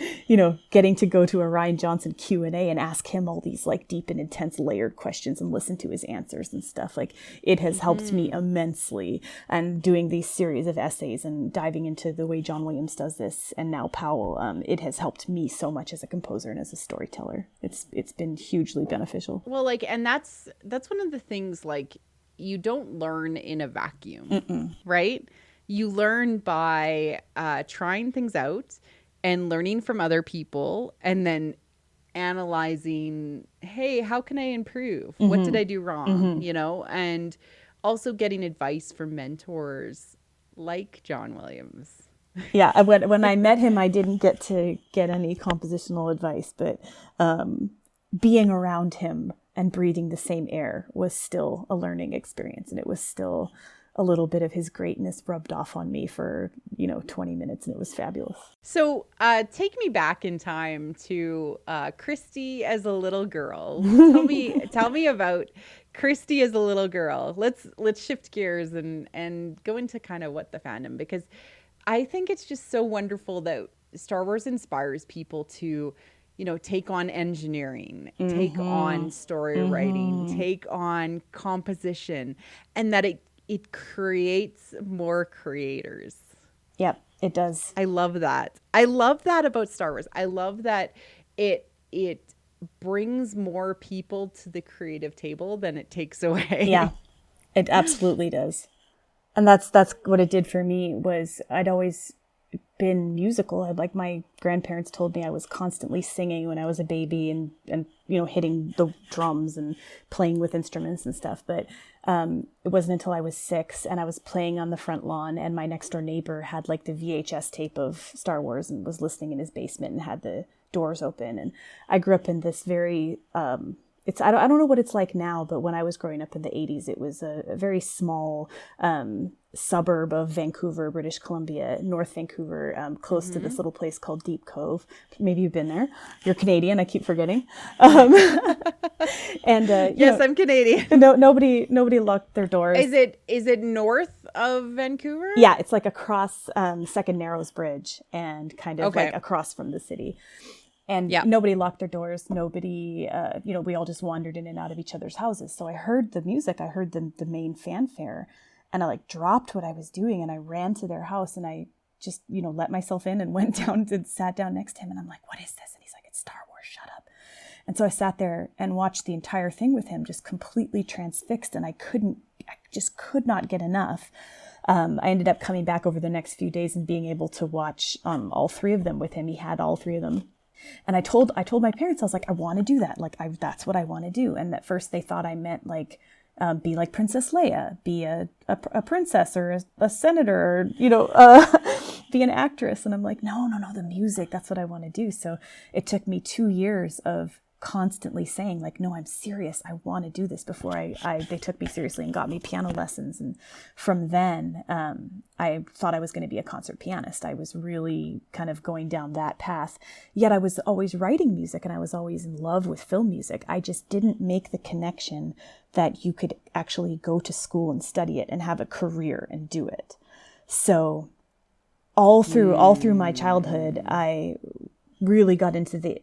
getting to go to a Rian Johnson Q&A and ask him all these, like, deep and intense layered questions and listen to his answers and stuff. Like, it has helped me immensely. And doing these series of essays and diving into the way John Williams does this, and now Powell, it has helped me so much as a composer and as a storyteller. It's been hugely beneficial. Well, like, and that's one of the things, like, you don't learn in a vacuum, right? You learn by trying things out and learning from other people, and then analyzing, hey, how can I improve? What did I do wrong? And also getting advice from mentors like John Williams. Yeah, when I met him, I didn't get to get any compositional advice, but being around him and breathing the same air was still a learning experience. And it was still a little bit of his greatness rubbed off on me for, 20 minutes. And it was fabulous. So take me back in time to Christy as a little girl. Tell me about Christy as a little girl. Let's shift gears and go into kind of what the fandom, because I think it's just so wonderful that Star Wars inspires people to, take on engineering, take on story writing, take on composition, and that it creates more creators. Yep, it does. I love that. I love that about Star Wars. I love that it brings more people to the creative table than it takes away. Yeah, it absolutely does. And that's what it did for me. Was I'd always been musical. Like my grandparents told me I was constantly singing when I was a baby and hitting the drums and playing with instruments and stuff. But it wasn't until I was 6 and I was playing on the front lawn and my next door neighbor had like the VHS tape of Star Wars and was listening in his basement and had the doors open. And I grew up in this very I don't know what it's like now, but when I was growing up in the 80s, it was a very small suburb of Vancouver, British Columbia, North Vancouver, close to this little place called Deep Cove. Maybe you've been there. You're Canadian. I keep forgetting. And yes, I'm Canadian. Nobody locked their doors. Is it north of Vancouver? Yeah, it's like across Second Narrows Bridge and kind of like across from the city. And nobody locked their doors. Nobody, we all just wandered in and out of each other's houses. So I heard the music. I heard the main fanfare. And I like dropped what I was doing and I ran to their house and I just, let myself in and went down and sat down next to him. And I'm like, what is this? And he's like, it's Star Wars, shut up. And so I sat there and watched the entire thing with him, just completely transfixed. And I just could not get enough. I ended up coming back over the next few days and being able to watch all 3 of them with him. He had all 3 of them. And I told my parents, I was like, I want to do that. Like, that's what I want to do. And at first they thought I meant like, be like Princess Leia, be a princess or a senator, or, be an actress. And I'm like, no, the music, that's what I want to do. So it took me 2 years of constantly saying like, no, I'm serious. I want to do this before they took me seriously and got me piano lessons. And from then, I thought I was going to be a concert pianist. I was really kind of going down that path. Yet I was always writing music and I was always in love with film music. I just didn't make the connection that you could actually go to school and study it and have a career and do it. So all through my childhood, I really got into the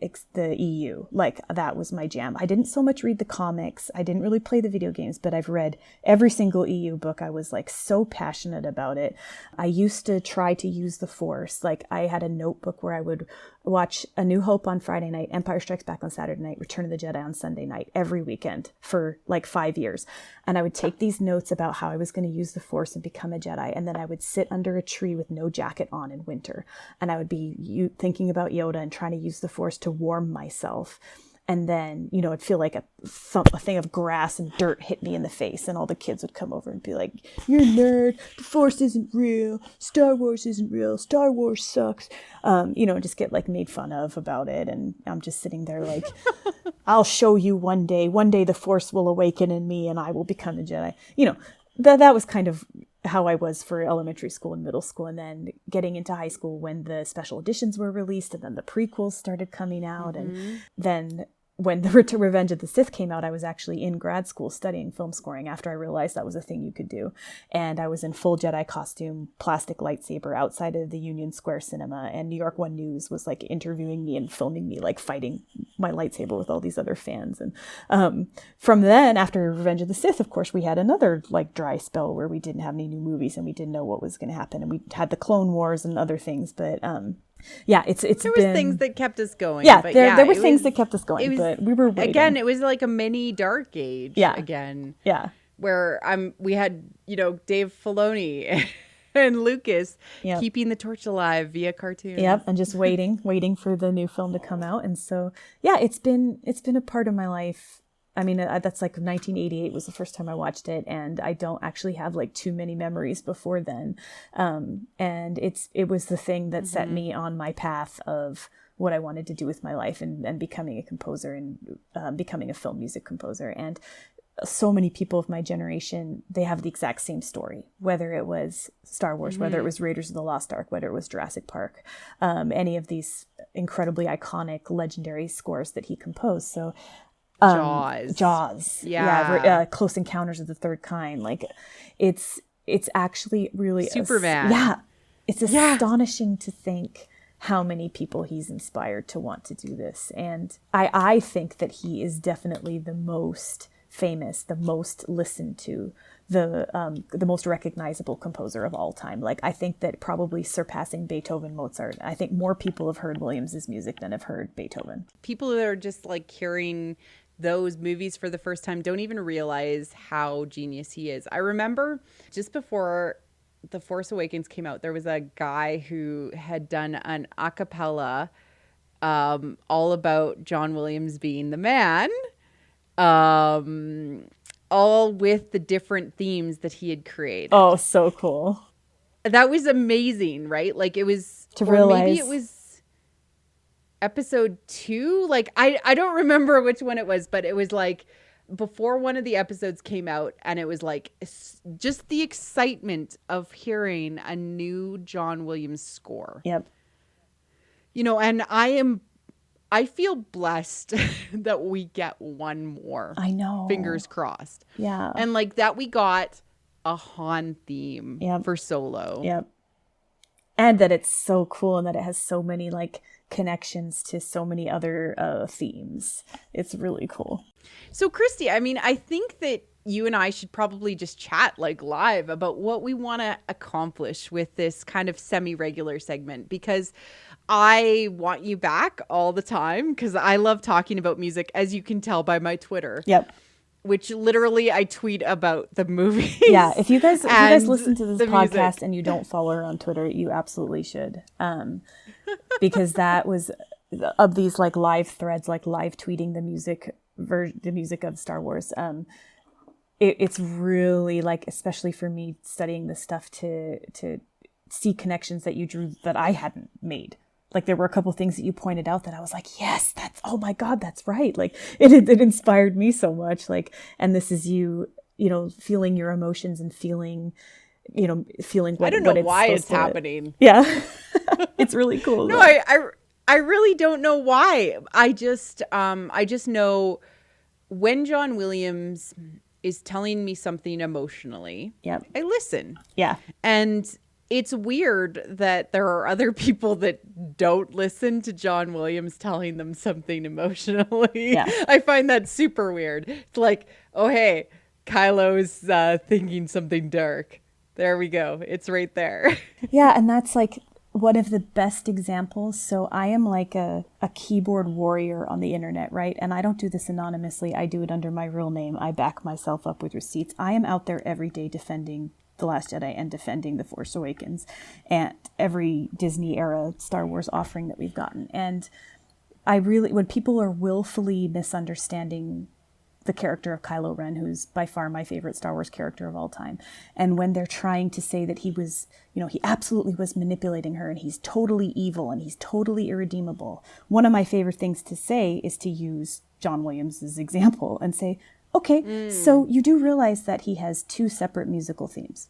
EU. Like, that was my jam. I didn't so much read the comics. I didn't really play the video games, but I've read every single EU book. I was like so passionate about it. I used to try to use the Force. Like, I had a notebook where I would watch A New Hope on Friday night, Empire Strikes Back on Saturday night, Return of the Jedi on Sunday night, every weekend for like 5 years. And I would take these notes about how I was going to use the Force and become a Jedi. And then I would sit under a tree with no jacket on in winter. And I would be thinking about Yoda and trying to use the Force to warm myself. And then, it'd feel like a thing of grass and dirt hit me in the face. And all the kids would come over and be like, you're a nerd. The Force isn't real. Star Wars isn't real. Star Wars sucks. Just get like made fun of about it. And I'm just sitting there like, I'll show you one day. One day the Force will awaken in me and I will become a Jedi. That was kind of how I was for elementary school and middle school. And then getting into high school when the special editions were released and then the prequels started coming out. Mm-hmm. And then when the Revenge of the Sith came out, I was actually in grad school studying film scoring after I realized that was a thing you could do. And I was in full Jedi costume, plastic lightsaber outside of the Union Square Cinema. And New York One News was like interviewing me and filming me like fighting my lightsaber with all these other fans. And from then, after Revenge of the Sith, of course, we had another like dry spell where we didn't have any new movies and we didn't know what was going to happen. And we had the Clone Wars and other things, but yeah, it's there was things that kept us going. Yeah, but there were things that kept us going, but we were waiting. Again, it was like a mini Dark Age. Yeah. Again. Yeah. Where we had, Dave Filoni and Lucas keeping the torch alive via cartoons. Yep, and just waiting for the new film to come out. And so, yeah, it's been a part of my life. I mean, that's like 1988 was the first time I watched it, and I don't actually have like too many memories before then. And it was the thing that set me on my path of what I wanted to do with my life and becoming a composer and becoming a film music composer. And so many people of my generation, they have the exact same story, whether it was Star Wars, whether it was Raiders of the Lost Ark, whether it was Jurassic Park, any of these incredibly iconic, legendary scores that he composed. So Jaws. Yeah. Close Encounters of the Third Kind. Like, it's actually really Superman. It's astonishing to think how many people he's inspired to want to do this. And I think that he is definitely the most famous, the most listened to, the most recognizable composer of all time. Like, I think that probably surpassing Beethoven, Mozart. I think more people have heard Williams's music than have heard Beethoven. People that are just like hearing those movies for the first time don't even realize how genius he is. I remember just before The Force Awakens came out, there was a guy who had done an a cappella all about John Williams being the man, all with the different themes that he had created. Oh, so cool. That was amazing, right? Like, it was, to realize, maybe it was episode 2. Like, I don't remember which one it was, but it was like before one of the episodes came out, and it was like just the excitement of hearing a new John Williams score. Yep. You know, and I feel blessed that we get one more. I know. Fingers crossed. Yeah. And like that we got a Han theme for Solo. Yep. And that it's so cool, and that it has so many like connections to so many other themes. It's really cool. So Christy, I mean, I think that you and I should probably just chat like live about what we want to accomplish with this kind of semi-regular segment, because I want you back all the time, because I love talking about music, as you can tell by my Twitter. Yep. Which literally I tweet about the movies. Yeah, if you guys listen to this podcast music, and you don't follow her on Twitter, you absolutely should. Because that was of these like live threads, like live tweeting the music of Star Wars. It's really like, especially for me studying this stuff, to see connections that you drew that I hadn't made. Like, there were a couple things that you pointed out that I was like, yes, oh my God, that's right. Like, it inspired me so much. Like, and this is you know, feeling your emotions and feeling what I don't know what why it's happening. Yeah. It's really cool. No, I really don't know why. I just know when John Williams is telling me something emotionally, yep, I listen. Yeah. And it's weird that there are other people that don't listen to John Williams telling them something emotionally. Yeah. I find that super weird. It's like, oh, hey, Kylo's thinking something dark. There we go. It's right there. Yeah, and that's like one of the best examples. So I am like a keyboard warrior on the internet, right? And I don't do this anonymously. I do it under my real name. I back myself up with receipts. I am out there every day defending The Last Jedi and defending The Force Awakens and every Disney era Star Wars offering that we've gotten. And I really, when people are willfully misunderstanding the character of Kylo Ren, who's by far my favorite Star Wars character of all time, and when they're trying to say that he was, you know, he absolutely was manipulating her and he's totally evil and he's totally irredeemable, one of my favorite things to say is to use John Williams's example and say, okay, so you do realize that he has two separate musical themes.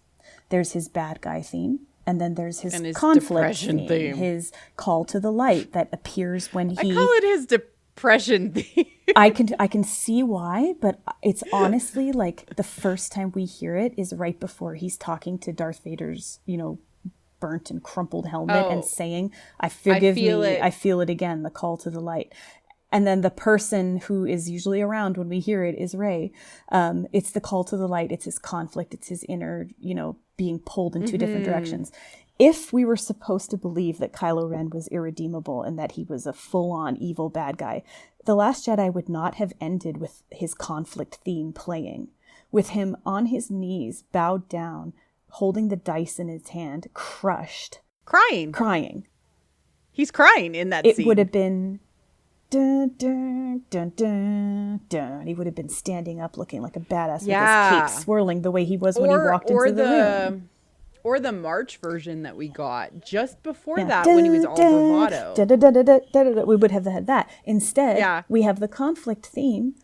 There's his bad guy theme, and then there's his conflict theme, his call to the light that appears when he... I call it his depression theme. I can see why, but it's honestly like the first time we hear it is right before he's talking to Darth Vader's, you know, burnt and crumpled helmet and saying, I feel it again, the call to the light. And then the person who is usually around when we hear it is Rey. It's the call to the light. It's his conflict. It's his inner, you know, being pulled in two different directions. If we were supposed to believe that Kylo Ren was irredeemable and that he was a full-on evil bad guy, The Last Jedi would not have ended with his conflict theme playing, with him on his knees, bowed down, holding the dice in his hand, crushed. Crying. He's crying in that scene. It would have been... Dun, dun, dun, dun, dun. He would have been standing up looking like a badass with his cape swirling the way he was when he walked into the room. Or the March version that we got just before that, when he was all bravado. We would have had that. Instead, we have the conflict theme.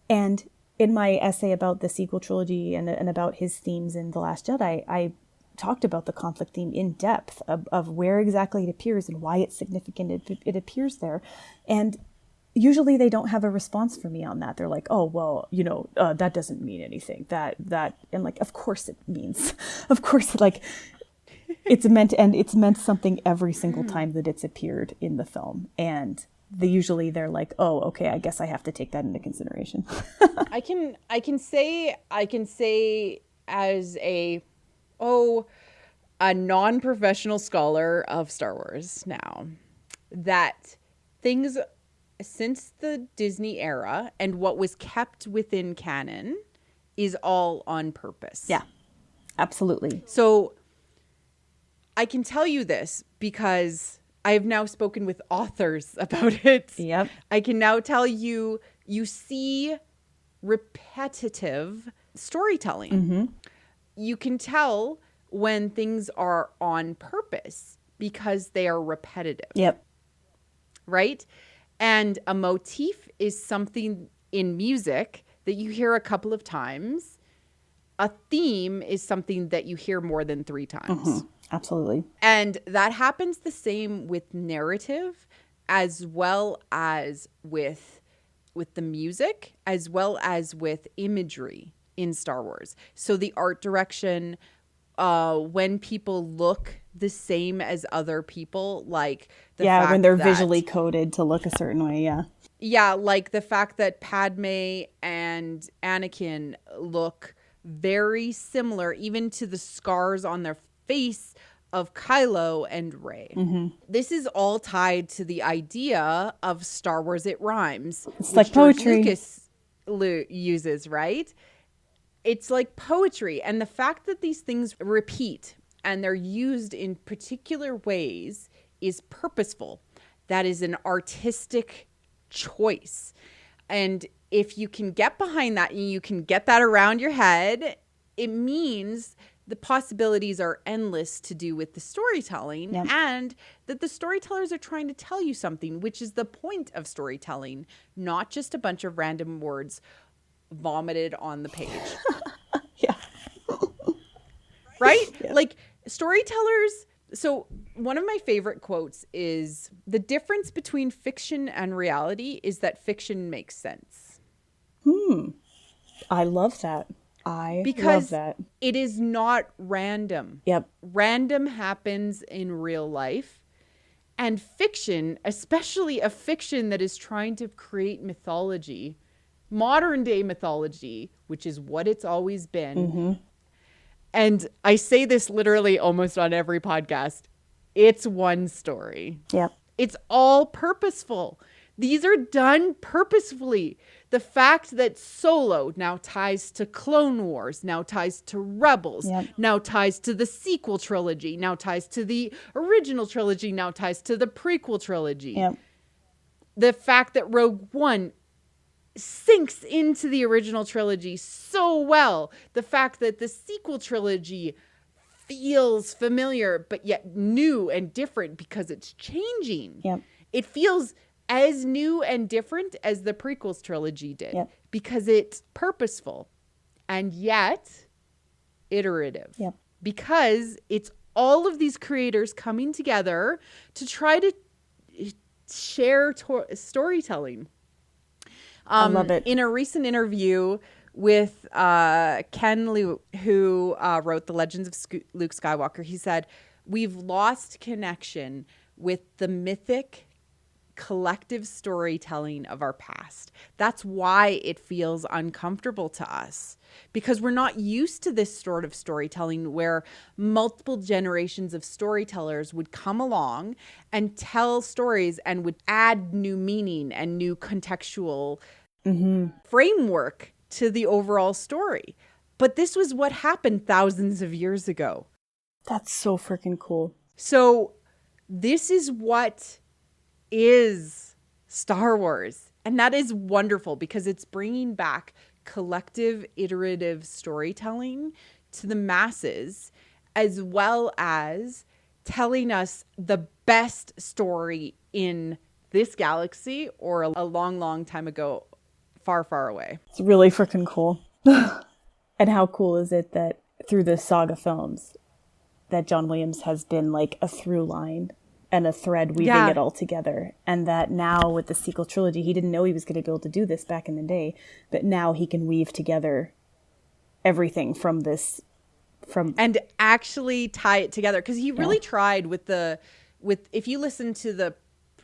And in my essay about the sequel trilogy and about his themes in The Last Jedi, I talked about the conflict theme in depth of where exactly it appears and why it's significant it appears there. And usually they don't have a response for me on that. They're like, oh, well, you know, that doesn't mean anything. That, and like, of course it means, of course, like, it's meant something every single time that it's appeared in the film. And usually they're like, oh, okay, I guess I have to take that into consideration. I can say as a non-professional scholar of Star Wars now, that things since the Disney era and what was kept within canon is all on purpose. Yeah, absolutely. So I can tell you this because I have now spoken with authors about it. Yep. I can now tell you, you see repetitive storytelling. Mm-hmm. You can tell when things are on purpose because they are repetitive. Yep. Right? And a motif is something in music that you hear a couple of times. A theme is something that you hear more than 3 times. Mm-hmm. Absolutely. And that happens the same with narrative as well as with the music, as well as with imagery in Star Wars. So the art direction, when people look the same as other people, like the fact when they're that, visually coded to look a certain way, yeah, like the fact that Padme and Anakin look very similar, even to the scars on their face of Kylo and Rey. Mm-hmm. This is all tied to the idea of Star Wars It Rhymes. It's like poetry. Lucas uses, right? It's like poetry. And the fact that these things repeat and they're used in particular ways is purposeful. That is an artistic choice. And if you can get behind that and you can get that around your head, it means the possibilities are endless to do with the storytelling. Yep. And that the storytellers are trying to tell you something, which is the point of storytelling, not just a bunch of random words vomited on the page. Yeah. Right? Yeah. Like storytellers. So one of my favorite quotes is, the difference between fiction and reality is that fiction makes sense. I love that. Because love that. It is not random. Yep. Random happens in real life. And fiction, especially a fiction that is trying to create mythology, modern day mythology, which is what it's always been. Mm-hmm. And I say this literally almost on every podcast. It's one story. Yep. It's all purposeful. These are done purposefully. The fact that Solo now ties to Clone Wars, now ties to Rebels, yep. now ties to the sequel trilogy, now ties to the original trilogy, now ties to the prequel trilogy. Yep. The fact that Rogue One sinks into the original trilogy so well. The fact that the sequel trilogy feels familiar, but yet new and different because it's changing. Yep. It feels as new and different as the prequels trilogy did. Yep. Because it's purposeful and yet iterative. Yep. Because it's all of these creators coming together to try to share storytelling. I love it. In a recent interview with Ken Liu, who wrote The Legends of Luke Skywalker, he said, "We've lost connection with the mythic collective storytelling of our past. That's why it feels uncomfortable to us, because we're not used to this sort of storytelling where multiple generations of storytellers would come along and tell stories and would add new meaning and new contextual framework to the overall story. But this was what happened thousands of years ago." That's so freaking cool. So this is what is Star Wars. And that is wonderful because it's bringing back collective, iterative storytelling to the masses, as well as telling us the best story in this galaxy or a long, long time ago, far, far away. It's really freaking cool. And how cool is it that through the saga films that John Williams has been like a through line and a thread weaving it all together. And that now with the sequel trilogy, he didn't know he was going to be able to do this back in the day, but now he can weave together everything from this, and actually tie it together. Cause he really tried with if you listen to the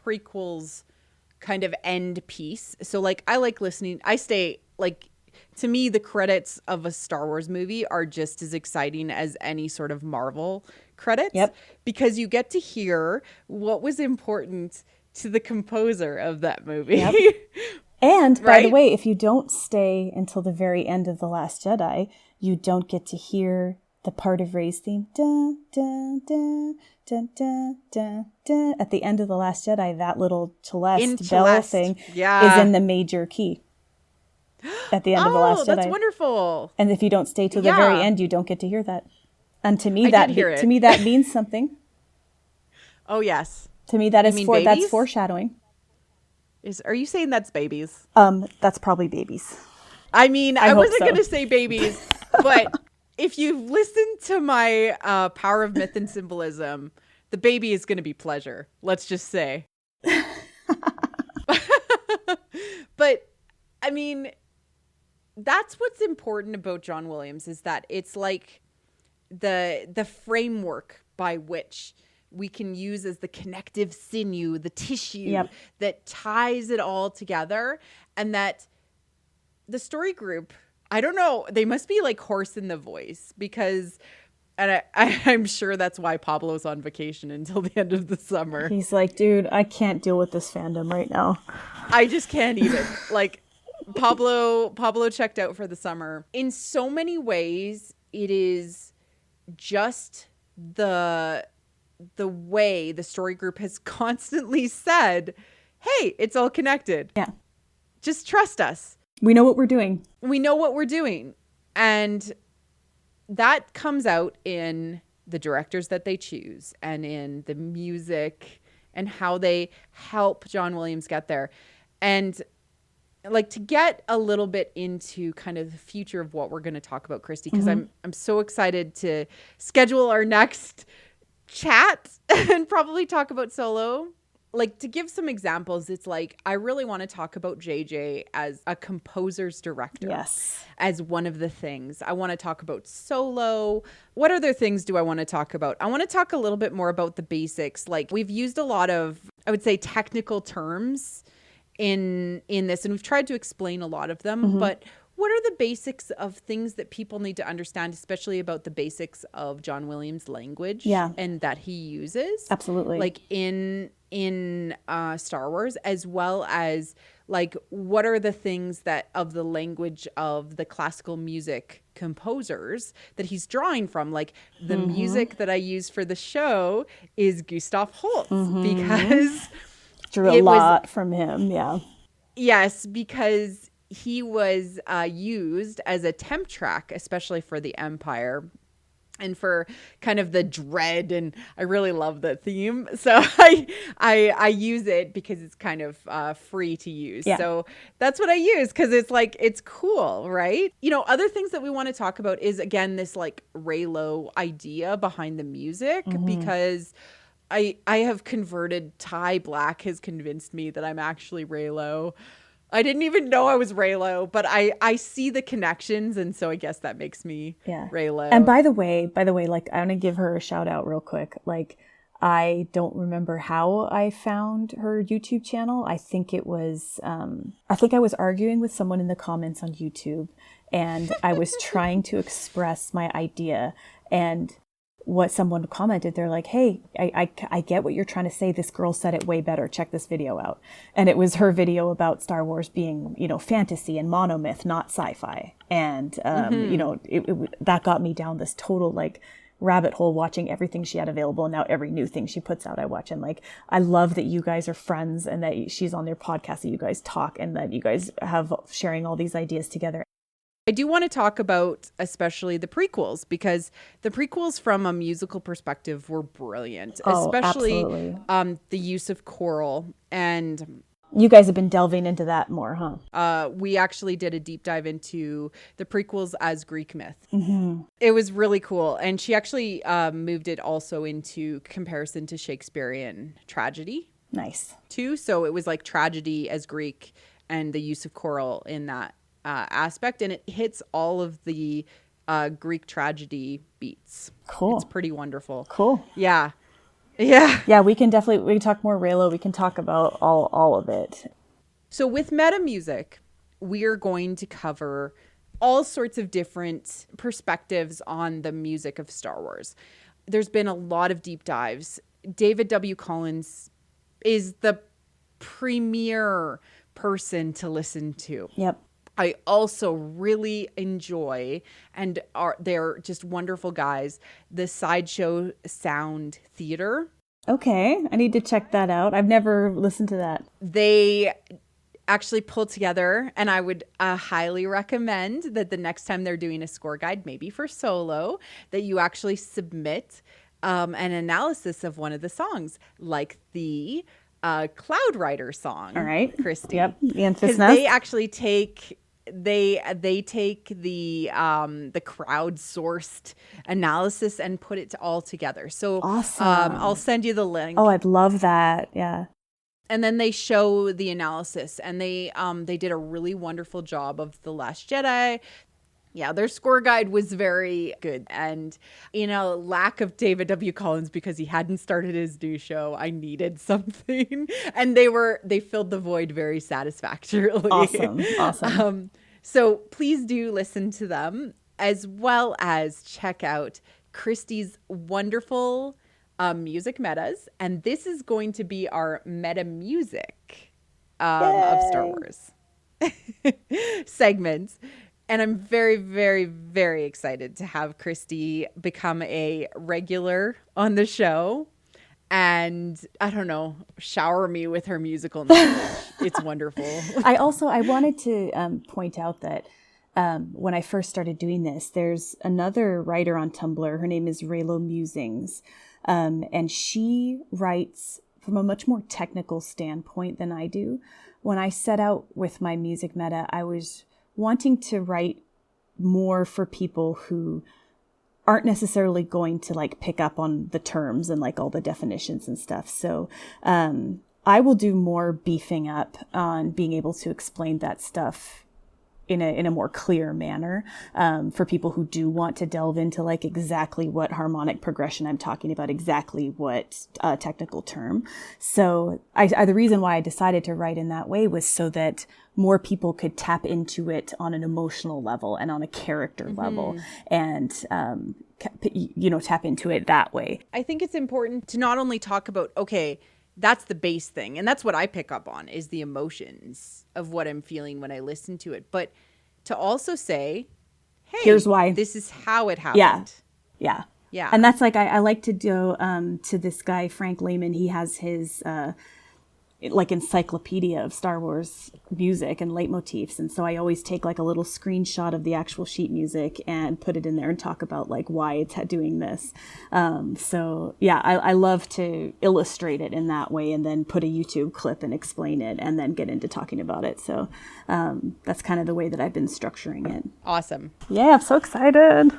prequels, kind of end piece. So like I like listening. I stay like, to me, the credits of a Star Wars movie are just as exciting as any sort of Marvel credits, because you get to hear what was important to the composer of that movie. Yep. And by the way, if you don't stay until the very end of The Last Jedi, you don't get to hear the part of Rey's theme. Dun, dun, dun, dun, dun, dun, dun. At the end of The Last Jedi, that little Celeste bell thing is in the major key. At the end of The Last Jedi. That's wonderful. And if you don't stay till the very end, you don't get to hear that. And to me, that means something. Oh, yes. To me, that's foreshadowing. Are you saying that's babies? That's probably babies. I mean, I wasn't going to say babies, but if you've listened to my Power of Myth and Symbolism, the baby is going to be pleasure. Let's just say. But I mean, that's what's important about John Williams, is that it's like the framework by which we can use as the connective sinew, the tissue that ties it all together. And that the story group, I don't know, they must be like hoarse in the voice, because, and I'm sure that's why Pablo's on vacation until the end of the summer. He's like, dude, I can't deal with this fandom right now. I just can't even. Like, Pablo checked out for the summer. In so many ways, it is just the way the story group has constantly said, hey, it's all connected. Yeah. Just trust us. We know what we're doing. And that comes out in the directors that they choose, and in the music, and how they help John Williams get there. And like, to get a little bit into kind of the future of what we're going to talk about, Christy, because I'm so excited to schedule our next chat and probably talk about Solo. Like, to give some examples, it's like, I really want to talk about JJ as a composer's director. Yes. As one of the things. I want to talk about Solo. What other things do I want to talk about? I want to talk a little bit more about the basics. Like, we've used a lot of, I would say, technical terms in this, and we've tried to explain a lot of them, but what are the basics of things that people need to understand, especially about the basics of John Williams' language and that he uses? Absolutely. Like in Star Wars, as well as like, what are the things that of the language of the classical music composers that he's drawing from? Like, the music that I use for the show is Gustav Holst, because drew a lot from him. Yeah. Yes, because he was used as a temp track, especially for the Empire, and for kind of the dread. And I really love the theme, so I use it because it's kind of free to use. Yeah. So that's what I use, because it's like, it's cool, right? You know, other things that we want to talk about is, again, this like Reylo idea behind the music, because I have converted. Ty Black has convinced me that I'm actually Reylo. I didn't even know I was Reylo, but I see the connections, and so I guess that makes me Reylo. And by the way, like, I want to give her a shout out real quick. Like, I don't remember how I found her YouTube channel. I think it was, I think I was arguing with someone in the comments on YouTube, and I was trying to express my idea, and what someone commented, they're like, hey, I get what you're trying to say. This girl said it way better. Check this video out. And it was her video about Star Wars being, you know, fantasy and monomyth, not sci-fi. And, you know, that got me down this total, like, rabbit hole, watching everything she had available. And now every new thing she puts out, I watch. And, like, I love that you guys are friends, and that she's on their podcast, that you guys talk, and that you guys have sharing all these ideas together. I do want to talk about especially the prequels, because the prequels from a musical perspective were brilliant, especially the use of choral. And you guys have been delving into that more, huh? We actually did a deep dive into the prequels as Greek myth. It was really cool. And she actually moved it also into comparison to Shakespearean tragedy. Nice. Too. So it was like tragedy as Greek, and the use of choral in that aspect, and it hits all of the Greek tragedy beats. Cool. It's pretty wonderful. Cool. Yeah. Yeah. Yeah, we can talk more Reylo. We can talk about all of it. So with meta music, we are going to cover all sorts of different perspectives on the music of Star Wars. There's been a lot of deep dives. David W. Collins is the premier person to listen to. Yep. I also really enjoy, and they're just wonderful guys, the Sideshow Sound Theater. Okay, I need to check that out. I've never listened to that. They actually pull together, and I would highly recommend that the next time they're doing a score guide, maybe for solo, that you actually submit an analysis of one of the songs, like the Cloud Rider song. All right, Christy. Yep, because they actually take they take the crowdsourced analysis and put it all together. So awesome. I'll send you the link. Oh, I'd love that. Yeah. And then they show the analysis, and they did a really wonderful job of The Last Jedi. Yeah, their score guide was very good. And, lack of David W. Collins, because he hadn't started his new show, I needed something. And they filled the void very satisfactorily. Awesome. So please do listen to them, as well as check out Christie's wonderful music metas. And this is going to be our meta music of Star Wars segments. And I'm very, very, very excited to have Christy become a regular on the show. And I don't know, shower me with her musical knowledge. It's wonderful. I wanted to point out that when I first started doing this, there's another writer on Tumblr. Her name is Reylo Musings. And she writes from a much more technical standpoint than I do. When I set out with my music meta, I was wanting to write more for people who aren't necessarily going to pick up on the terms and all the definitions and stuff. So I will do more beefing up on being able to explain that stuff in a more clear manner for people who do want to delve into exactly what harmonic progression I'm talking about, exactly what technical term. So the reason why I decided to write in that way was so that more people could tap into it on an emotional level and on a character level, and tap into it that way. I think it's important to not only talk about, okay, that's the base thing, and that's what I pick up on, is the emotions of what I'm feeling when I listen to it, but to also say, hey, here's why, this is how it happened. Yeah. And that's I like to do to this guy Frank Lehman. He has his encyclopedia of Star Wars music and leitmotifs, and so I always take a little screenshot of the actual sheet music and put it in there and talk about why it's doing this. I love to illustrate it in that way, and then put a YouTube clip and explain it, and then get into talking about it. So that's kind of the way that I've been structuring it. Awesome. Yeah, I'm so excited.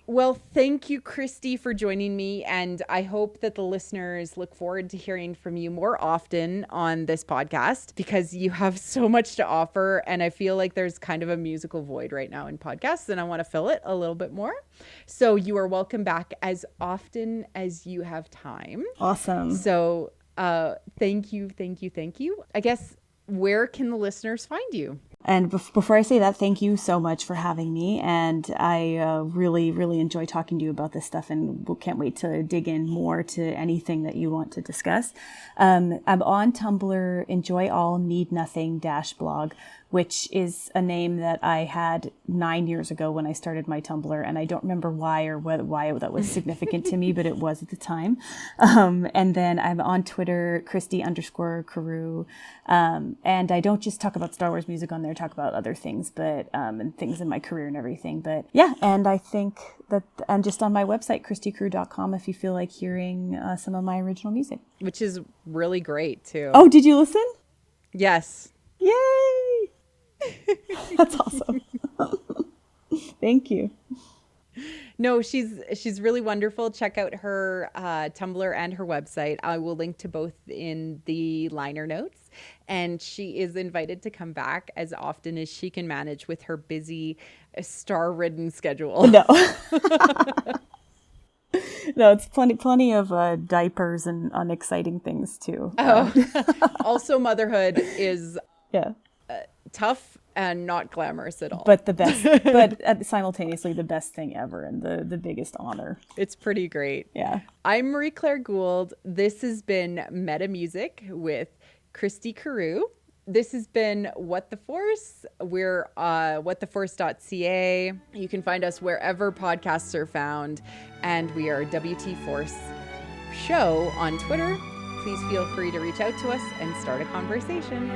Well, thank you, Christy, for joining me. And I hope that the listeners look forward to hearing from you more often on this podcast, because you have so much to offer. And I feel like there's kind of a musical void right now in podcasts, and I want to fill it a little bit more. So you are welcome back as often as you have time. Awesome. So thank you. I guess, where can the listeners find you? And before I say that, thank you so much for having me. And I really, really enjoy talking to you about this stuff, and can't wait to dig in more to anything that you want to discuss. I'm on Tumblr, Enjoy All Need Nothing -blog, which is a name that I had 9 years ago when I started my Tumblr. And I don't remember why that was significant to me, but it was at the time. And then I'm on Twitter, Christy_Carew. And I don't just talk about Star Wars music on there, talk about other things, but and things in my career and everything. But yeah, and I think that I'm just on my website, christycarew.com, if you feel like hearing some of my original music. Which is really great too. Oh, did you listen? Yes. Yay! That's awesome. Thank you. No, she's really wonderful. Check out her Tumblr and her website. I will link to both in the liner notes. And she is invited to come back as often as she can manage with her busy, star-ridden schedule. No. No, it's plenty of diapers and unexciting things too. Also, motherhood is yeah tough and not glamorous at all. But the best, but simultaneously the best thing ever and the biggest honor. It's pretty great. Yeah. I'm Marie-Claire Gould. This has been Meta Music with Christy Carew. This has been What the Force. We're whattheforce.ca. You can find us wherever podcasts are found. And we are WT Force Show on Twitter. Please feel free to reach out to us and start a conversation.